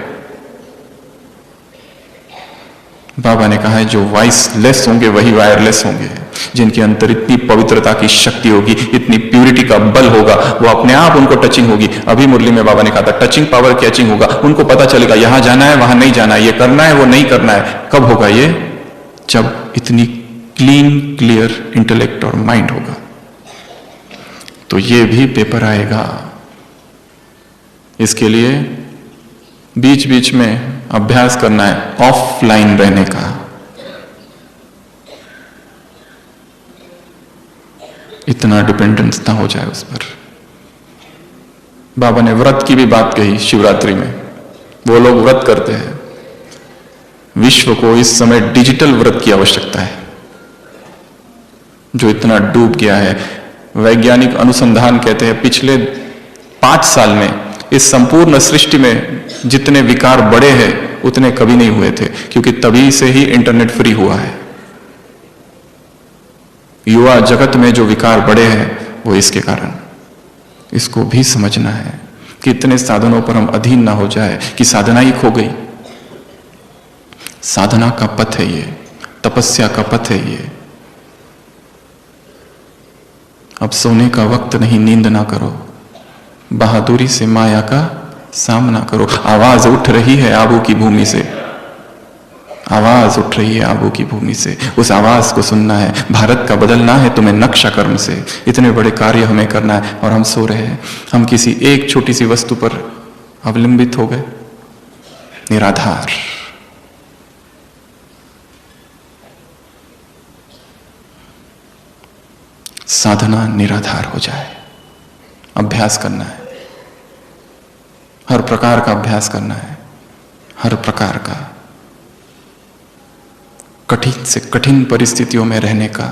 बाबा ने कहा है जो वॉइसलेस होंगे वही वायरलेस होंगे। जिनके अंदर इतनी पवित्रता की शक्ति होगी, इतनी प्यूरिटी का बल होगा, वो अपने आप उनको टचिंग होगी। अभी मुरली में बाबा ने कहा था टचिंग पावर कैचिंग होगा। उनको पता चलेगा यहां जाना है वहां नहीं जाना है, ये करना है वो नहीं करना है। कब होगा ये? जब इतनी क्लीन क्लियर इंटेलेक्ट और माइंड होगा। तो ये भी पेपर आएगा। इसके लिए बीच बीच में अभ्यास करना है ऑफलाइन रहने का। इतना डिपेंडेंस ना हो जाए उस पर। बाबा ने व्रत की भी बात कही शिवरात्रि में। वो लोग व्रत करते हैं, विश्व को इस समय डिजिटल व्रत की आवश्यकता है, जो इतना डूब गया है। वैज्ञानिक अनुसंधान कहते हैं पिछले 5 साल में इस संपूर्ण सृष्टि में जितने विकार बढ़े हैं उतने कभी नहीं हुए थे, क्योंकि तभी से ही इंटरनेट फ्री हुआ है। युवा जगत में जो विकार बढ़े हैं वो इसके कारण। इसको भी समझना है कि इतने साधनों पर हम अधीन ना हो जाए कि साधना ही खो गई। साधना का पथ है ये, तपस्या का पथ है ये। अब सोने का वक्त नहीं, नींद ना करो, बहादुरी से माया का सामना करो। आवाज उठ रही है आबू की भूमि से, आवाज उठ रही है आबू की भूमि से। उस आवाज को सुनना है। भारत का बदलना है तुम्हें नक्शा कर्म से। इतने बड़े कार्य हमें करना है और हम सो रहे हैं। हम किसी एक छोटी सी वस्तु पर अवलंबित हो गए। निराधार। साधना निराधार हो जाए। अभ्यास करना है, हर प्रकार का अभ्यास करना है, हर प्रकार का। कठिन से कठिन परिस्थितियों में रहने का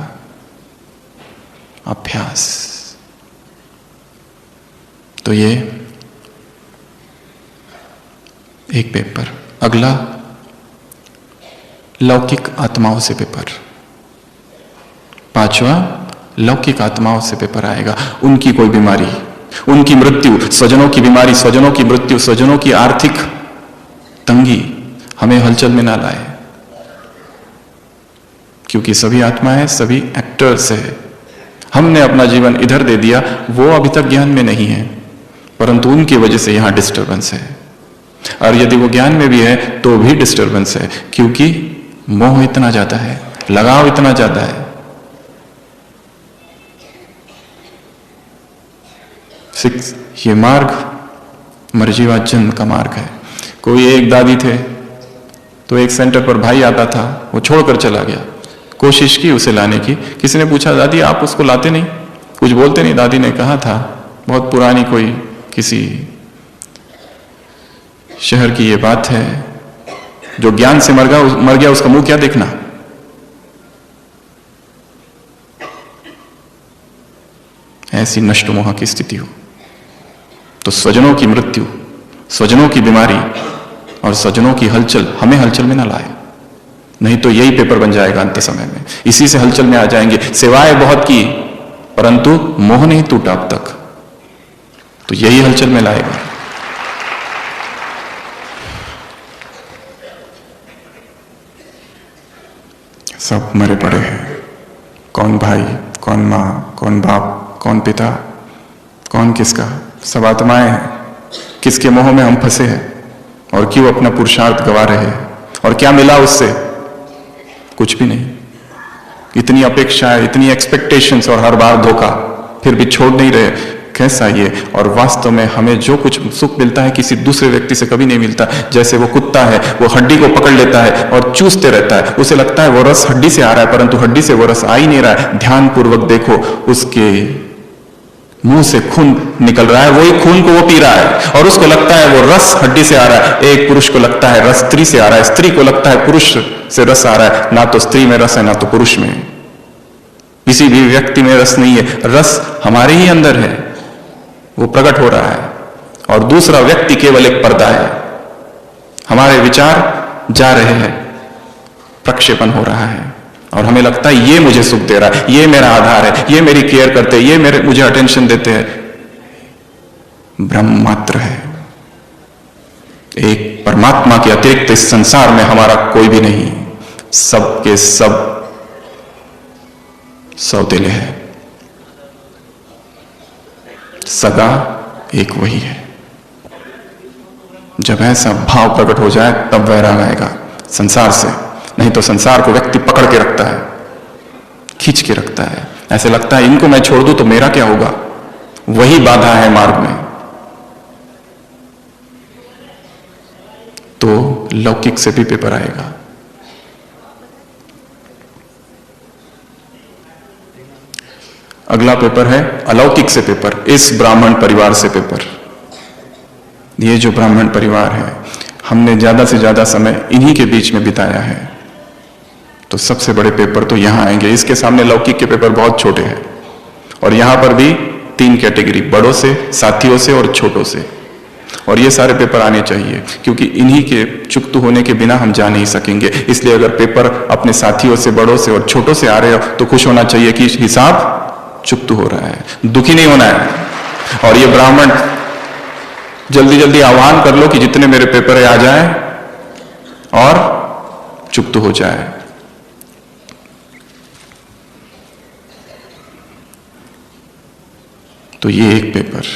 अभ्यास। तो ये एक पेपर। अगला लौकिक आत्माओं से पेपर। 5वां लौकिक आत्माओं से पेपर आएगा। उनकी कोई बीमारी, उनकी मृत्यु, स्वजनों की बीमारी, स्वजनों की मृत्यु, स्वजनों की आर्थिक तंगी हमें हलचल में ना लाए, क्योंकि सभी आत्माएं, सभी एक्टर्स है। हमने अपना जीवन इधर दे दिया, वो अभी तक ज्ञान में नहीं है, परंतु उनकी वजह से यहां डिस्टर्बेंस है। और यदि वो ज्ञान में भी है तो भी डिस्टर्बेंस है, क्योंकि मोह इतना ज्यादा है, लगाव इतना ज्यादा है। ये मार्ग मर्जीवा जन्म का मार्ग है। कोई एक दादी थे तो एक सेंटर पर भाई आता था, वो छोड़कर चला गया। कोशिश की उसे लाने की। किसी ने पूछा दादी आप उसको लाते नहीं, कुछ बोलते नहीं। दादी ने कहा था, बहुत पुरानी कोई किसी शहर की ये बात है, जो ज्ञान से मर गया उसका मुंह क्या देखना। ऐसी नष्ट मोह की स्थिति हो तो स्वजनों की मृत्यु, स्वजनों की बीमारी और स्वजनों की हलचल हमें हलचल में ना लाए, नहीं तो यही पेपर बन जाएगा अंत समय में। इसी से हलचल में आ जाएंगे। सेवाएं बहुत की, परंतु मोह नहीं टूटा अब तक, तो यही हलचल में लाएगा। सब मरे पड़े हैं, कौन भाई, कौन माँ, कौन बाप, कौन पिता, कौन किसका, सब आत्माएं हैं। किसके मोह में हम फंसे हैं और क्यों अपना पुरुषार्थ गवा रहे हैं, और क्या मिला उससे? कुछ भी नहीं। इतनी अपेक्षाएं, इतनी एक्सपेक्टेशंस और हर बार धोखा, फिर भी छोड़ नहीं रहे। कैसा ये? और वास्तव में हमें जो कुछ सुख मिलता है किसी दूसरे व्यक्ति से कभी नहीं मिलता। जैसे वो कुत्ता है, वो हड्डी को पकड़ लेता है और चूसते रहता है, उसे लगता है वो रस हड्डी से आ रहा है, परंतु हड्डी से वो रस आ ही नहीं रहा है। ध्यान पूर्वक देखो, उसके मुंह से खून निकल रहा है, वही खून को वो पी रहा है और उसको लगता है वो रस हड्डी से आ रहा है। एक पुरुष को लगता है रस स्त्री से आ रहा है, स्त्री को लगता है पुरुष से रस आ रहा है। ना तो स्त्री में रस है, ना तो पुरुष में। किसी भी व्यक्ति में रस नहीं है, रस हमारे ही अंदर है, वो प्रकट हो रहा है। और दूसरा व्यक्ति केवल एक पर्दा है। हमारे विचार जा रहे हैं, प्रक्षेपण हो रहा है और हमें लगता है ये मुझे सुख दे रहा है, ये मेरा आधार है, ये मेरी केयर करते हैं, ये मुझे अटेंशन देते हैं। ब्रह्म मात्र है, एक परमात्मा के अतिरिक्त इस संसार में हमारा कोई भी नहीं। सब के सब सौतेले हैं, सदा एक वही है। जब ऐसा भाव प्रकट हो जाए तब वैराग आएगा संसार से। नहीं तो संसार को व्यक्ति पकड़ के रखता है, खींच के रखता है। ऐसे लगता है इनको मैं छोड़ दूं तो मेरा क्या होगा? वही बाधा है मार्ग में। तो लौकिक से भी पेपर आएगा। अगला पेपर है अलौकिक से पेपर, इस ब्राह्मण परिवार से पेपर। ये जो ब्राह्मण परिवार है, हमने ज्यादा से ज्यादा समय इन्हीं के बीच में बिताया है, तो सबसे बड़े पेपर तो यहां आएंगे। इसके सामने लौकिक के पेपर बहुत छोटे हैं। और यहां पर भी 3 कैटेगरी, बड़ों से, साथियों से और छोटों से। और ये सारे पेपर आने चाहिए, क्योंकि इन्हीं के चुकत होने के बिना हम जा नहीं सकेंगे। इसलिए अगर पेपर अपने साथियों से, बड़ों से और छोटों से आ रहे हो तो खुश होना चाहिए कि हिसाब चुकत हो रहा है, दुखी नहीं होना है। और ये ब्राह्मण जल्दी जल्दी आह्वान कर लो कि जितने मेरे पेपर है आ जाए और चुकत हो जाए। तो ये एक पेपर।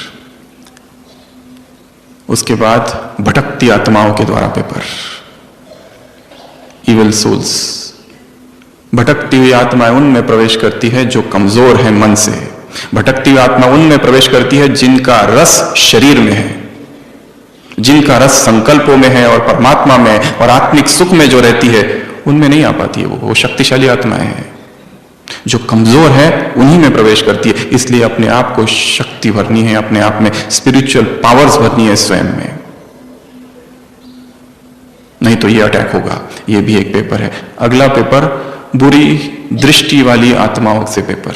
उसके बाद भटकती आत्माओं के द्वारा पेपर, इविल सोल्स। भटकती हुई आत्माएं उनमें प्रवेश करती है जो कमजोर है मन से। भटकती हुई आत्मा उनमें प्रवेश करती है जिनका रस शरीर में है, जिनका रस संकल्पों में है और परमात्मा में है और आत्मिक सुख में जो रहती है उनमें नहीं आ पाती है। वो शक्तिशाली आत्माएं हैं। जो कमजोर है उन्हीं में प्रवेश करती है। इसलिए अपने आप को शक्ति भरनी है, अपने आप में स्पिरिचुअल पावर्स भरनी है स्वयं में, नहीं तो ये अटैक होगा। ये भी एक पेपर है। अगला पेपर बुरी दृष्टि वाली आत्माओं से पेपर,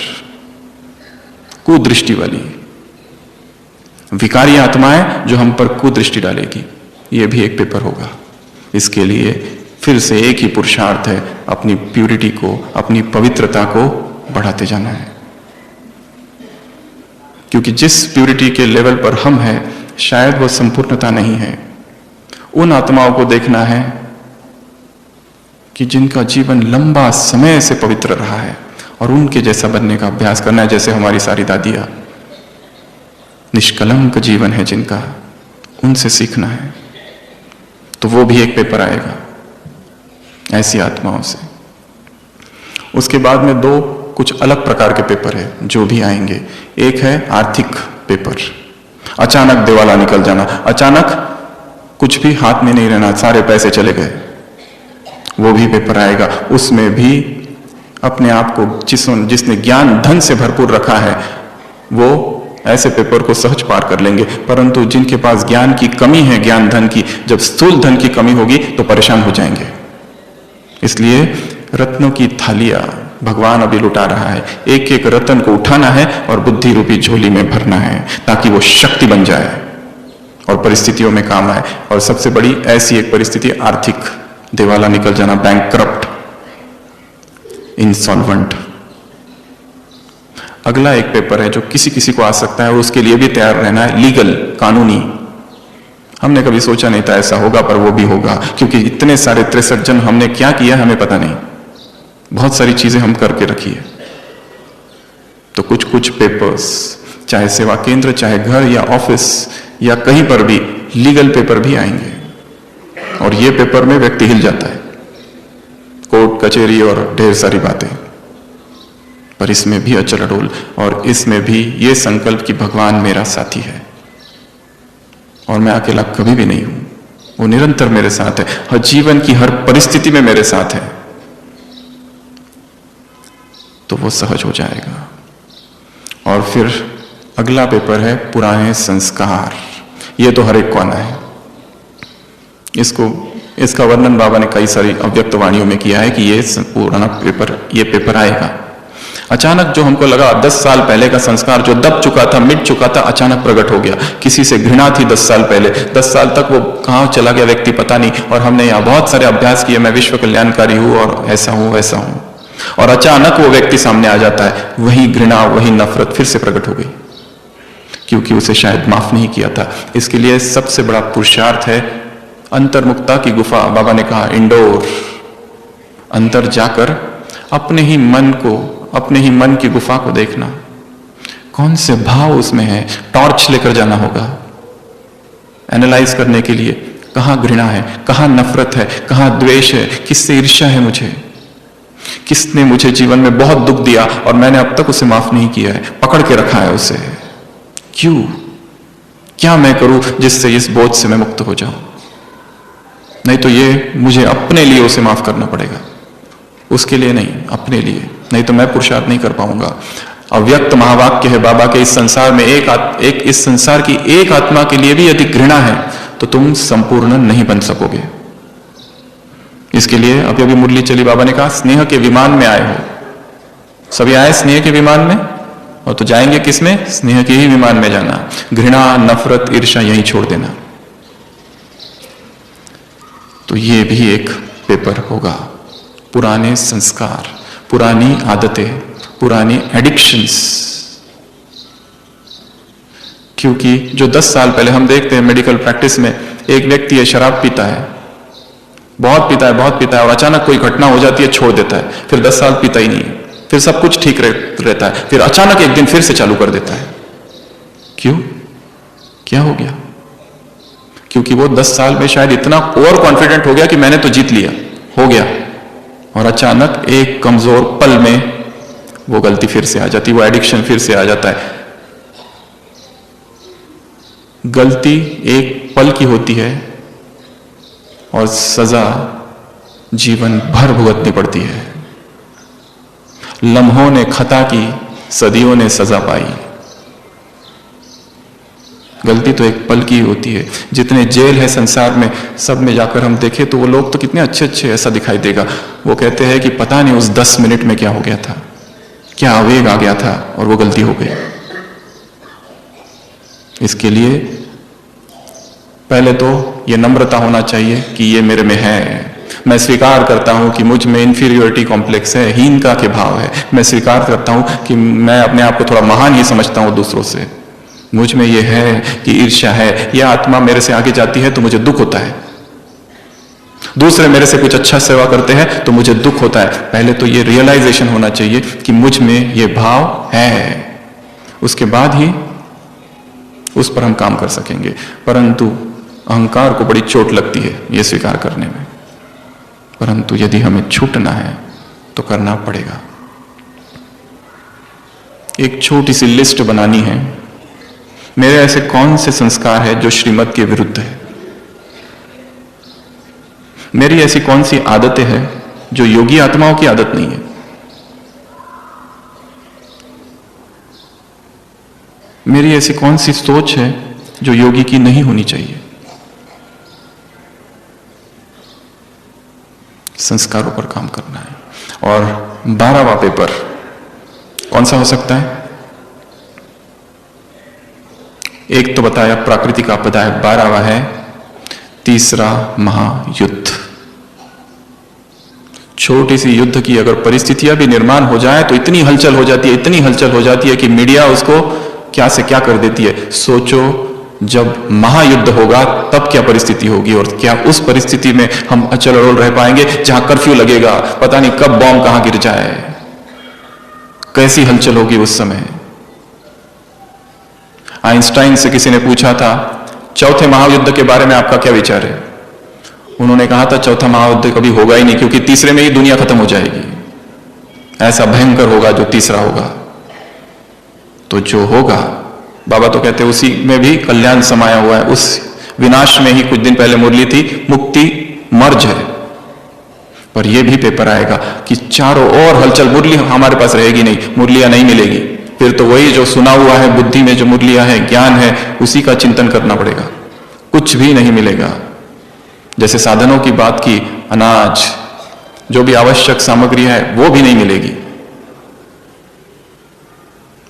कुदृष्टि वाली विकारी आत्माएं जो हम पर कुदृष्टि डालेगी, ये भी एक पेपर होगा। इसके लिए फिर से एक ही पुरुषार्थ है, अपनी प्यूरिटी को, अपनी पवित्रता को बढ़ाते जाना है। क्योंकि जिस प्यूरिटी के लेवल पर हम हैं शायद वो संपूर्णता नहीं है। उन आत्माओं को देखना है कि जिनका जीवन लंबा समय से पवित्र रहा है और उनके जैसा बनने का अभ्यास करना है। जैसे हमारी सारी दादियां, निष्कलंक जीवन है जिनका, उनसे सीखना है। तो वो भी एक पेपर आएगा ऐसी आत्माओं से। उसके बाद में 2 कुछ अलग प्रकार के पेपर है जो भी आएंगे। एक है आर्थिक पेपर, अचानक दिवाला निकल जाना, अचानक कुछ भी हाथ में नहीं रहना, सारे पैसे चले गए, वो भी पेपर आएगा। उसमें भी अपने आप को जिसने ज्ञान धन से भरपूर रखा है वो ऐसे पेपर को सहज पार कर लेंगे। परंतु जिनके पास ज्ञान की कमी है, ज्ञान धन की, जब स्थूल धन की कमी होगी तो परेशान हो जाएंगे। इसलिए रत्नों की थालियां भगवान अभी लुटा रहा है। एक एक रत्न को उठाना है और बुद्धि रूपी झोली में भरना है ताकि वो शक्ति बन जाए और परिस्थितियों में काम आए। और सबसे बड़ी ऐसी एक परिस्थिति आर्थिक दिवाला निकल जाना, बैंकक्रप्ट, इंसॉल्वेंट। अगला एक पेपर है जो किसी किसी को आ सकता है, उसके लिए भी तैयार रहना है, लीगल, कानूनी। हमने कभी सोचा नहीं था ऐसा होगा, पर वो भी होगा, क्योंकि इतने सारे 63 जन्म हमने क्या किया हमें पता नहीं, बहुत सारी चीजें हम करके रखी है। तो कुछ कुछ पेपर्स, चाहे सेवा केंद्र, चाहे घर या ऑफिस या कहीं पर भी, लीगल पेपर भी आएंगे, और ये पेपर में व्यक्ति हिल जाता है, कोर्ट कचहरी और ढेर सारी बातें। पर इसमें भी अचल अडोल, और इसमें भी ये संकल्प कि भगवान मेरा साथी है और मैं अकेला कभी भी नहीं हूं, वो निरंतर मेरे साथ है, हर जीवन की हर परिस्थिति में मेरे साथ है, तो वो सहज हो जाएगा। और फिर अगला पेपर है पुराने संस्कार। ये तो हर एक को आना है। इसका वर्णन बाबा ने कई सारी अव्यक्त वाणियों में किया है कि ये पुराना पेपर, ये पेपर आएगा। अचानक जो हमको लगा 10 साल पहले का संस्कार जो दब चुका था, मिट चुका था, अचानक प्रकट हो गया। किसी से घृणा थी 10 साल पहले, 10 साल तक वो कहाँ चला गया व्यक्ति पता नहीं, और हमने यहाँ बहुत सारे अभ्यास किए, मैं विश्व कल्याणकारी हूं और ऐसा हूं वैसा हूं, और अचानक वो व्यक्ति सामने आ जाता है, वही घृणा, वही नफरत फिर से प्रकट हो गई, क्योंकि उसे शायद माफ नहीं किया था। इसके लिए सबसे बड़ा पुरुषार्थ है अंतर्मुक्ता की गुफा। बाबा ने कहा इंडोर, अंतर जाकर अपने ही मन को, अपने ही मन की गुफा को देखना, कौन से भाव उसमें है, टॉर्च लेकर जाना होगा एनालाइज करने के लिए, कहां घृणा है, कहां नफरत है, कहां द्वेष है, किससे ईर्ष्या है मुझे, किसने मुझे जीवन में बहुत दुख दिया और मैंने अब तक उसे माफ नहीं किया है, पकड़ के रखा है उसे, क्यों, क्या मैं करूं जिससे इस बोझ से मैं मुक्त हो जाऊं। नहीं तो ये मुझे अपने लिए उसे माफ करना पड़ेगा, उसके लिए नहीं, अपने लिए, नहीं तो मैं पुरुषार्थ नहीं कर पाऊंगा। अव्यक्त महावाक्य है बाबा के, इस संसार में इस संसार की एक आत्मा के लिए भी यदि घृणा है तो तुम संपूर्ण नहीं बन सकोगे। इसके लिए अभी अभी मुरली चली, बाबा ने कहा स्नेह के विमान में आए हो, सभी आए स्नेह के विमान में, और तो जाएंगे किसमें, स्नेह के ही विमान में जाना। घृणा, नफरत, ईर्ष्या यहीं छोड़ देना। तो ये भी एक पेपर होगा, पुराने संस्कार, पुरानी आदतें, पुरानी एडिक्शंस। क्योंकि जो 10 साल पहले हम देखते हैं मेडिकल प्रैक्टिस में, एक व्यक्ति है शराब पीता है, बहुत पीता है, बहुत पीता है, और अचानक कोई घटना हो जाती है, छोड़ देता है, फिर 10 साल पीता ही नहीं है, फिर सब कुछ ठीक रहता है, फिर अचानक एक दिन फिर से चालू कर देता है। क्यों, क्या हो गया? क्योंकि वो 10 साल में शायद इतना ओवर कॉन्फिडेंट हो गया कि मैंने तो जीत लिया, हो गया, और अचानक एक कमजोर पल में वो गलती फिर से आ जाती, वो एडिक्शन फिर से आ जाता है। गलती एक पल की होती है और सजा जीवन भर भुगतनी पड़ती है। लम्हों ने खता की, सदियों ने सजा पाई। गलती तो एक पल की होती है। जितने जेल है संसार में, सब में जाकर हम देखें तो वो लोग तो कितने अच्छे अच्छे, ऐसा दिखाई देगा। वो कहते हैं कि पता नहीं उस 10 मिनट में क्या हो गया था, क्या आवेग आ गया था और वो गलती हो गई। इसके लिए पहले तो ये नम्रता होना चाहिए कि ये मेरे में है, मैं स्वीकार करता हूं कि मुझ में इंफीरियोरिटी कॉम्प्लेक्स है, हीनता के भाव है। मैं स्वीकार करता हूं कि मैं अपने आप को थोड़ा महान ही समझता हूं दूसरों से। मुझ में ये है कि ईर्ष्या है, यह आत्मा मेरे से आगे जाती है तो मुझे दुख होता है। दूसरे मेरे से कुछ अच्छा सेवा करते हैं तो मुझे दुख होता है। पहले तो ये रियलाइजेशन होना चाहिए कि मुझ में ये भाव है, उसके बाद ही उस पर हम काम कर सकेंगे। परंतु अहंकार को बड़ी चोट लगती है ये स्वीकार करने में, परंतु यदि हमें छूटना है तो करना पड़ेगा। एक छोटी सी लिस्ट बनानी है, मेरे ऐसे कौन से संस्कार है जो श्रीमत के विरुद्ध है, मेरी ऐसी कौन सी आदतें हैं जो योगी आत्माओं की आदत नहीं है, मेरी ऐसी कौन सी सोच है जो योगी की नहीं होनी चाहिए। संस्कारों पर काम करना है। और 12वां पेपर कौन सा हो सकता है? एक तो बताया प्राकृतिक आपदा है, 12वां है तीसरा महायुद्ध। छोटी सी युद्ध की अगर परिस्थितियां भी निर्माण हो जाए तो इतनी हलचल हो जाती है, इतनी हलचल हो जाती है कि मीडिया उसको क्या से क्या कर देती है। सोचो जब महायुद्ध होगा तब क्या परिस्थिति होगी, और क्या उस परिस्थिति में हम अचल अड़ोल रह पाएंगे, जहां कर्फ्यू लगेगा, पता नहीं कब बॉम्ब कहां गिर जाए, कैसी हलचल होगी उस समय। आइंस्टाइन से किसी ने पूछा था चौथे महायुद्ध के बारे में आपका क्या विचार है। उन्होंने कहा था चौथा महायुद्ध कभी होगा ही नहीं, क्योंकि तीसरे में ही दुनिया खत्म हो जाएगी, ऐसा भयंकर होगा जो तीसरा होगा। तो जो होगा, बाबा तो कहते हैं उसी में भी कल्याण समाया हुआ है। उस विनाश में ही कुछ दिन पहले मुरली थी, मुक्ति मर्ज है, पर यह भी पेपर आएगा कि चारों ओर हलचल, मुरली हमारे पास रहेगी नहीं, मुरलियां नहीं मिलेगी, फिर तो वही जो सुना हुआ है बुद्धि में जो मुरलियां है, ज्ञान है, उसी का चिंतन करना पड़ेगा, कुछ भी नहीं मिलेगा। जैसे साधनों की बात की, अनाज, जो भी आवश्यक सामग्री है वो भी नहीं मिलेगी।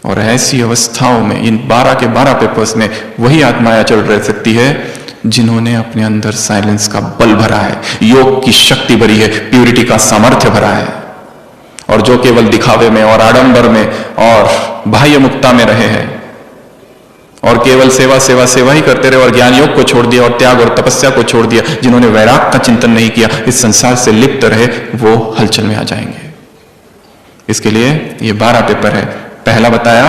और ऐसी अवस्थाओं में इन 12 के 12 पेपर्स में वही आत्माएं चल रह सकती है जिन्होंने अपने अंदर साइलेंस का बल भरा है, योग की शक्ति भरी है, प्यूरिटी का सामर्थ्य भरा है, और जो केवल दिखावे में और आडंबर में और बाह्य मुक्ता में रहे हैं और केवल सेवा सेवा सेवा ही करते रहे और ज्ञान योग को छोड़ दिया और त्याग और तपस्या को छोड़ दिया, जिन्होंने वैराग का चिंतन नहीं किया, इस संसार से लिप्त रहे, वो हलचल में आ जाएंगे। इसके लिए ये 12 पेपर है। पहला बताया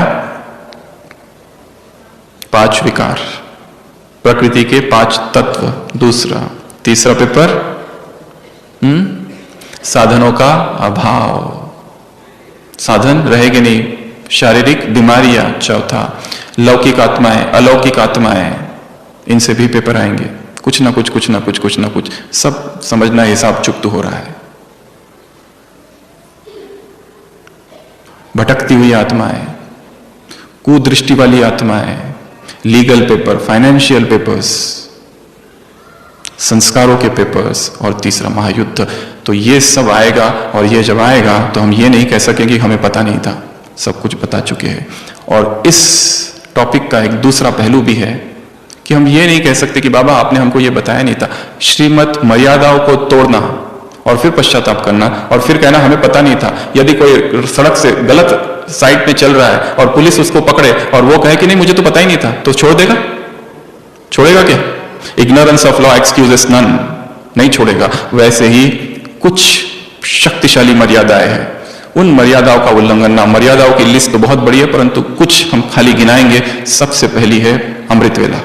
5 विकार, प्रकृति के 5 तत्व। दूसरा, तीसरा पेपर साधनों का अभाव, साधन रहेंगे नहीं, शारीरिक बीमारियां। चौथा, लौकिक आत्माएं, अलौकिक आत्माएं, इनसे भी पेपर आएंगे, कुछ ना कुछ कुछ ना कुछ कुछ ना कुछ, सब समझना हिसाब चुकत हो रहा है। भटकती हुई आत्माएं, कुदृष्टि वाली आत्माएं, लीगल पेपर, फाइनेंशियल पेपर्स, संस्कारों के पेपर्स, और तीसरा महायुद्ध। तो ये सब आएगा, और ये जब आएगा तो हम ये नहीं कह सकेंगे हमें पता नहीं था, सब कुछ बता चुके हैं। और इस टॉपिक का एक दूसरा पहलू भी है कि हम ये नहीं कह सकते कि बाबा आपने हमको ये बताया नहीं था। श्रीमत मर्यादाओं को तोड़ना और फिर पश्चाताप करना और फिर कहना हमें पता नहीं था। यदि कोई सड़क से गलत साइड पे चल रहा है और पुलिस उसको पकड़े और वो कहे कि नहीं मुझे तो पता ही नहीं था, तो छोड़ देगा? छोड़ेगा क्या? Ignorance of law excuses none, नहीं छोड़ेगा। वैसे ही कुछ शक्तिशाली मर्यादाएं हैं, उन मर्यादाओं का उल्लंघन ना, मर्यादाओं की लिस्ट तो बहुत बड़ी है परंतु कुछ हम खाली गिनाएंगे। सबसे पहली है अमृत वेला।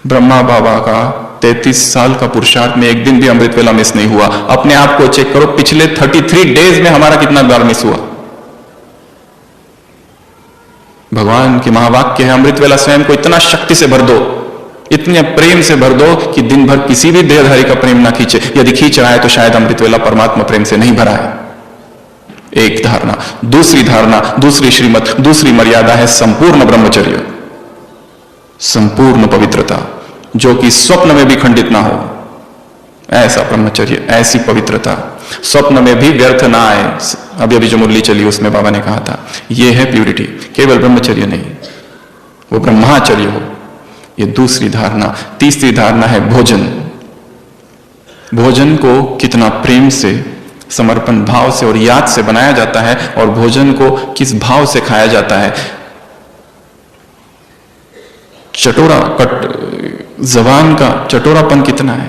ब्रह्मा बाबा का 33 साल का पुरुषार्थ में एक दिन भी अमृत वेला मिस नहीं हुआ। अपने आप को चेक करो, पिछले 33 डेज में हमारा कितना बार मिस हुआ। भगवान के महावाक्य है, अमृत वेला स्वयं को इतना शक्ति से भर दो, इतने प्रेम से भर दो कि दिन भर किसी भी देहधारी का प्रेम ना खींचे। यदि खींच रहा है तो शायद अमृत वेला परमात्मा प्रेम से नहीं भरा है। एक धारणा। दूसरी धारणा, दूसरी श्रीमत, दूसरी मर्यादा है संपूर्ण ब्रह्मचर्य, संपूर्ण पवित्रता, जो कि स्वप्न में भी खंडित ना हो। ऐसा ब्रह्मचर्य, ऐसी पवित्रता, स्वप्न में भी व्यर्थ ना आए। अभी अभी जो मुरली चली उसमें बाबा ने कहा था यह है प्यूरिटी, केवल ब्रह्मचर्य नहीं, वो ब्रह्माचर्य हो। ये दूसरी धारणा। तीसरी धारणा है भोजन। भोजन को कितना प्रेम से, समर्पण भाव से और याद से बनाया जाता है, और भोजन को किस भाव से खाया जाता है। जबान का चटोरापन कितना है,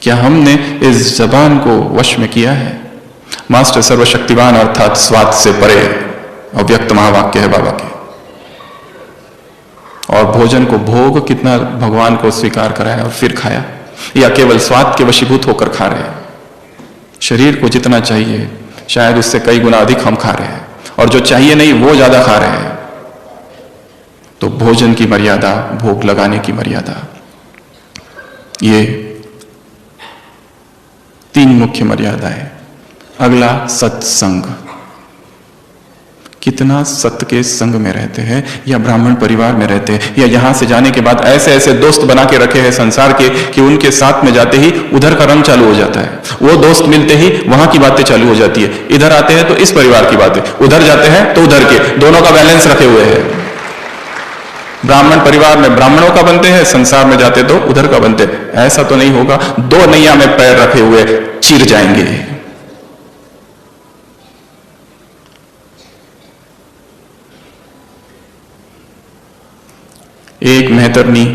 क्या हमने इस जबान को वश में किया है? मास्टर सर्वशक्तिवान अर्थात स्वाद से परे, अव्यक्त महावाक्य है बाबा के। और भोजन को भोग कितना भगवान को स्वीकार कराया और फिर खाया, या केवल स्वाद के वशीभूत होकर खा रहे हैं? शरीर को जितना चाहिए शायद उससे कई गुना अधिक हम खा रहे हैं, और जो चाहिए नहीं वो ज्यादा खा रहे हैं। तो भोजन की मर्यादा, भोग लगाने की मर्यादा, ये 3 मुख्य मर्यादा है। अगला सत्संग। कितना सत्य के संग में रहते हैं, या ब्राह्मण परिवार में रहते हैं, या यहां से जाने के बाद ऐसे ऐसे दोस्त बना के रखे हैं संसार के कि उनके साथ में जाते ही उधर का रंग चालू हो जाता है। वो दोस्त मिलते ही वहां की बातें चालू हो जाती है। इधर आते हैं तो इस परिवार की बातें, उधर जाते हैं तो उधर के, दोनों का बैलेंस रखे हुए हैं। ब्राह्मण परिवार में ब्राह्मणों का बनते हैं, संसार में जाते तो उधर का बनते। ऐसा तो नहीं होगा, दो नैया में पैर रखे हुए चिर जाएंगे। एक मेहतरनी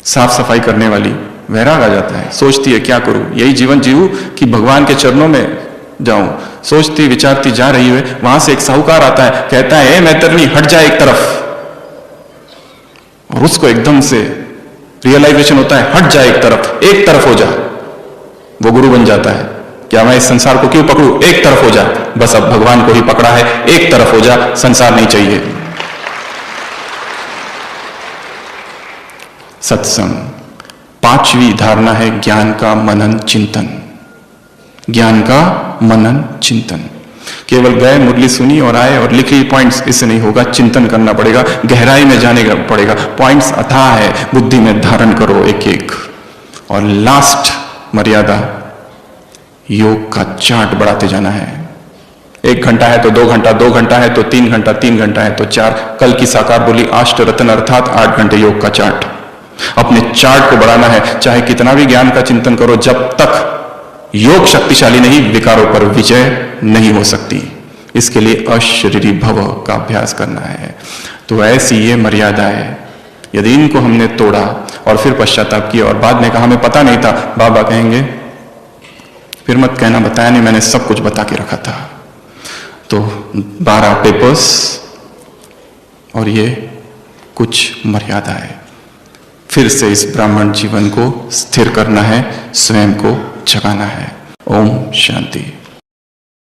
साफ सफाई करने वाली वैराग आ जाता है, सोचती है क्या करूं, यही जीवन जीऊं कि भगवान के चरणों में जाऊं। सोचती विचारती जा रही है, वहां से एक साहूकार आता है, कहता है मेहतरनी हट जा एक तरफ, और उसको एकदम से रियलाइजेशन होता है, हट जा एक तरफ हो जा। वो गुरु बन जाता है, क्या मैं इस संसार को क्यों पकड़ूं, एक तरफ हो जा, बस अब भगवान को ही पकड़ा है, एक तरफ हो जा, संसार नहीं चाहिए। सत्संग। पांचवी धारणा है ज्ञान का मनन चिंतन। ज्ञान का मनन चिंतन, केवल गए मुरली सुनी और आए और लिखी पॉइंट्स, इससे नहीं होगा, चिंतन करना पड़ेगा, गहराई में जाने का पड़ेगा। पॉइंट्स अथाह है, बुद्धि में धारण करो एक एक। और लास्ट मर्यादा, योग का चार्ट बढ़ाते जाना है। 1 घंटा है तो 2 घंटा, 2 घंटा है तो 3 घंटा, 3 घंटा है तो 4। कल की साकार बोली अष्ट रत्न अर्थात 8 घंटे योग का चार्ट। अपने चार्ट को बढ़ाना है, चाहे कितना भी ज्ञान का चिंतन करो, जब तक योग शक्तिशाली नहीं, विकारों पर विजय नहीं हो सकती। इसके लिए अशरीरी भव का अभ्यास करना है। तो ऐसी ये मर्यादा है, यदि इनको हमने तोड़ा और फिर पश्चाताप किया और बाद में कहा हमें पता नहीं था, बाबा कहेंगे फिर मत कहना बताया नहीं, मैंने सब कुछ बता के रखा था। तो 12 पेपर्स और ये कुछ मर्यादा है। फिर से इस ब्राह्मण जीवन को स्थिर करना है, स्वयं को जगाना है। ओम शांति।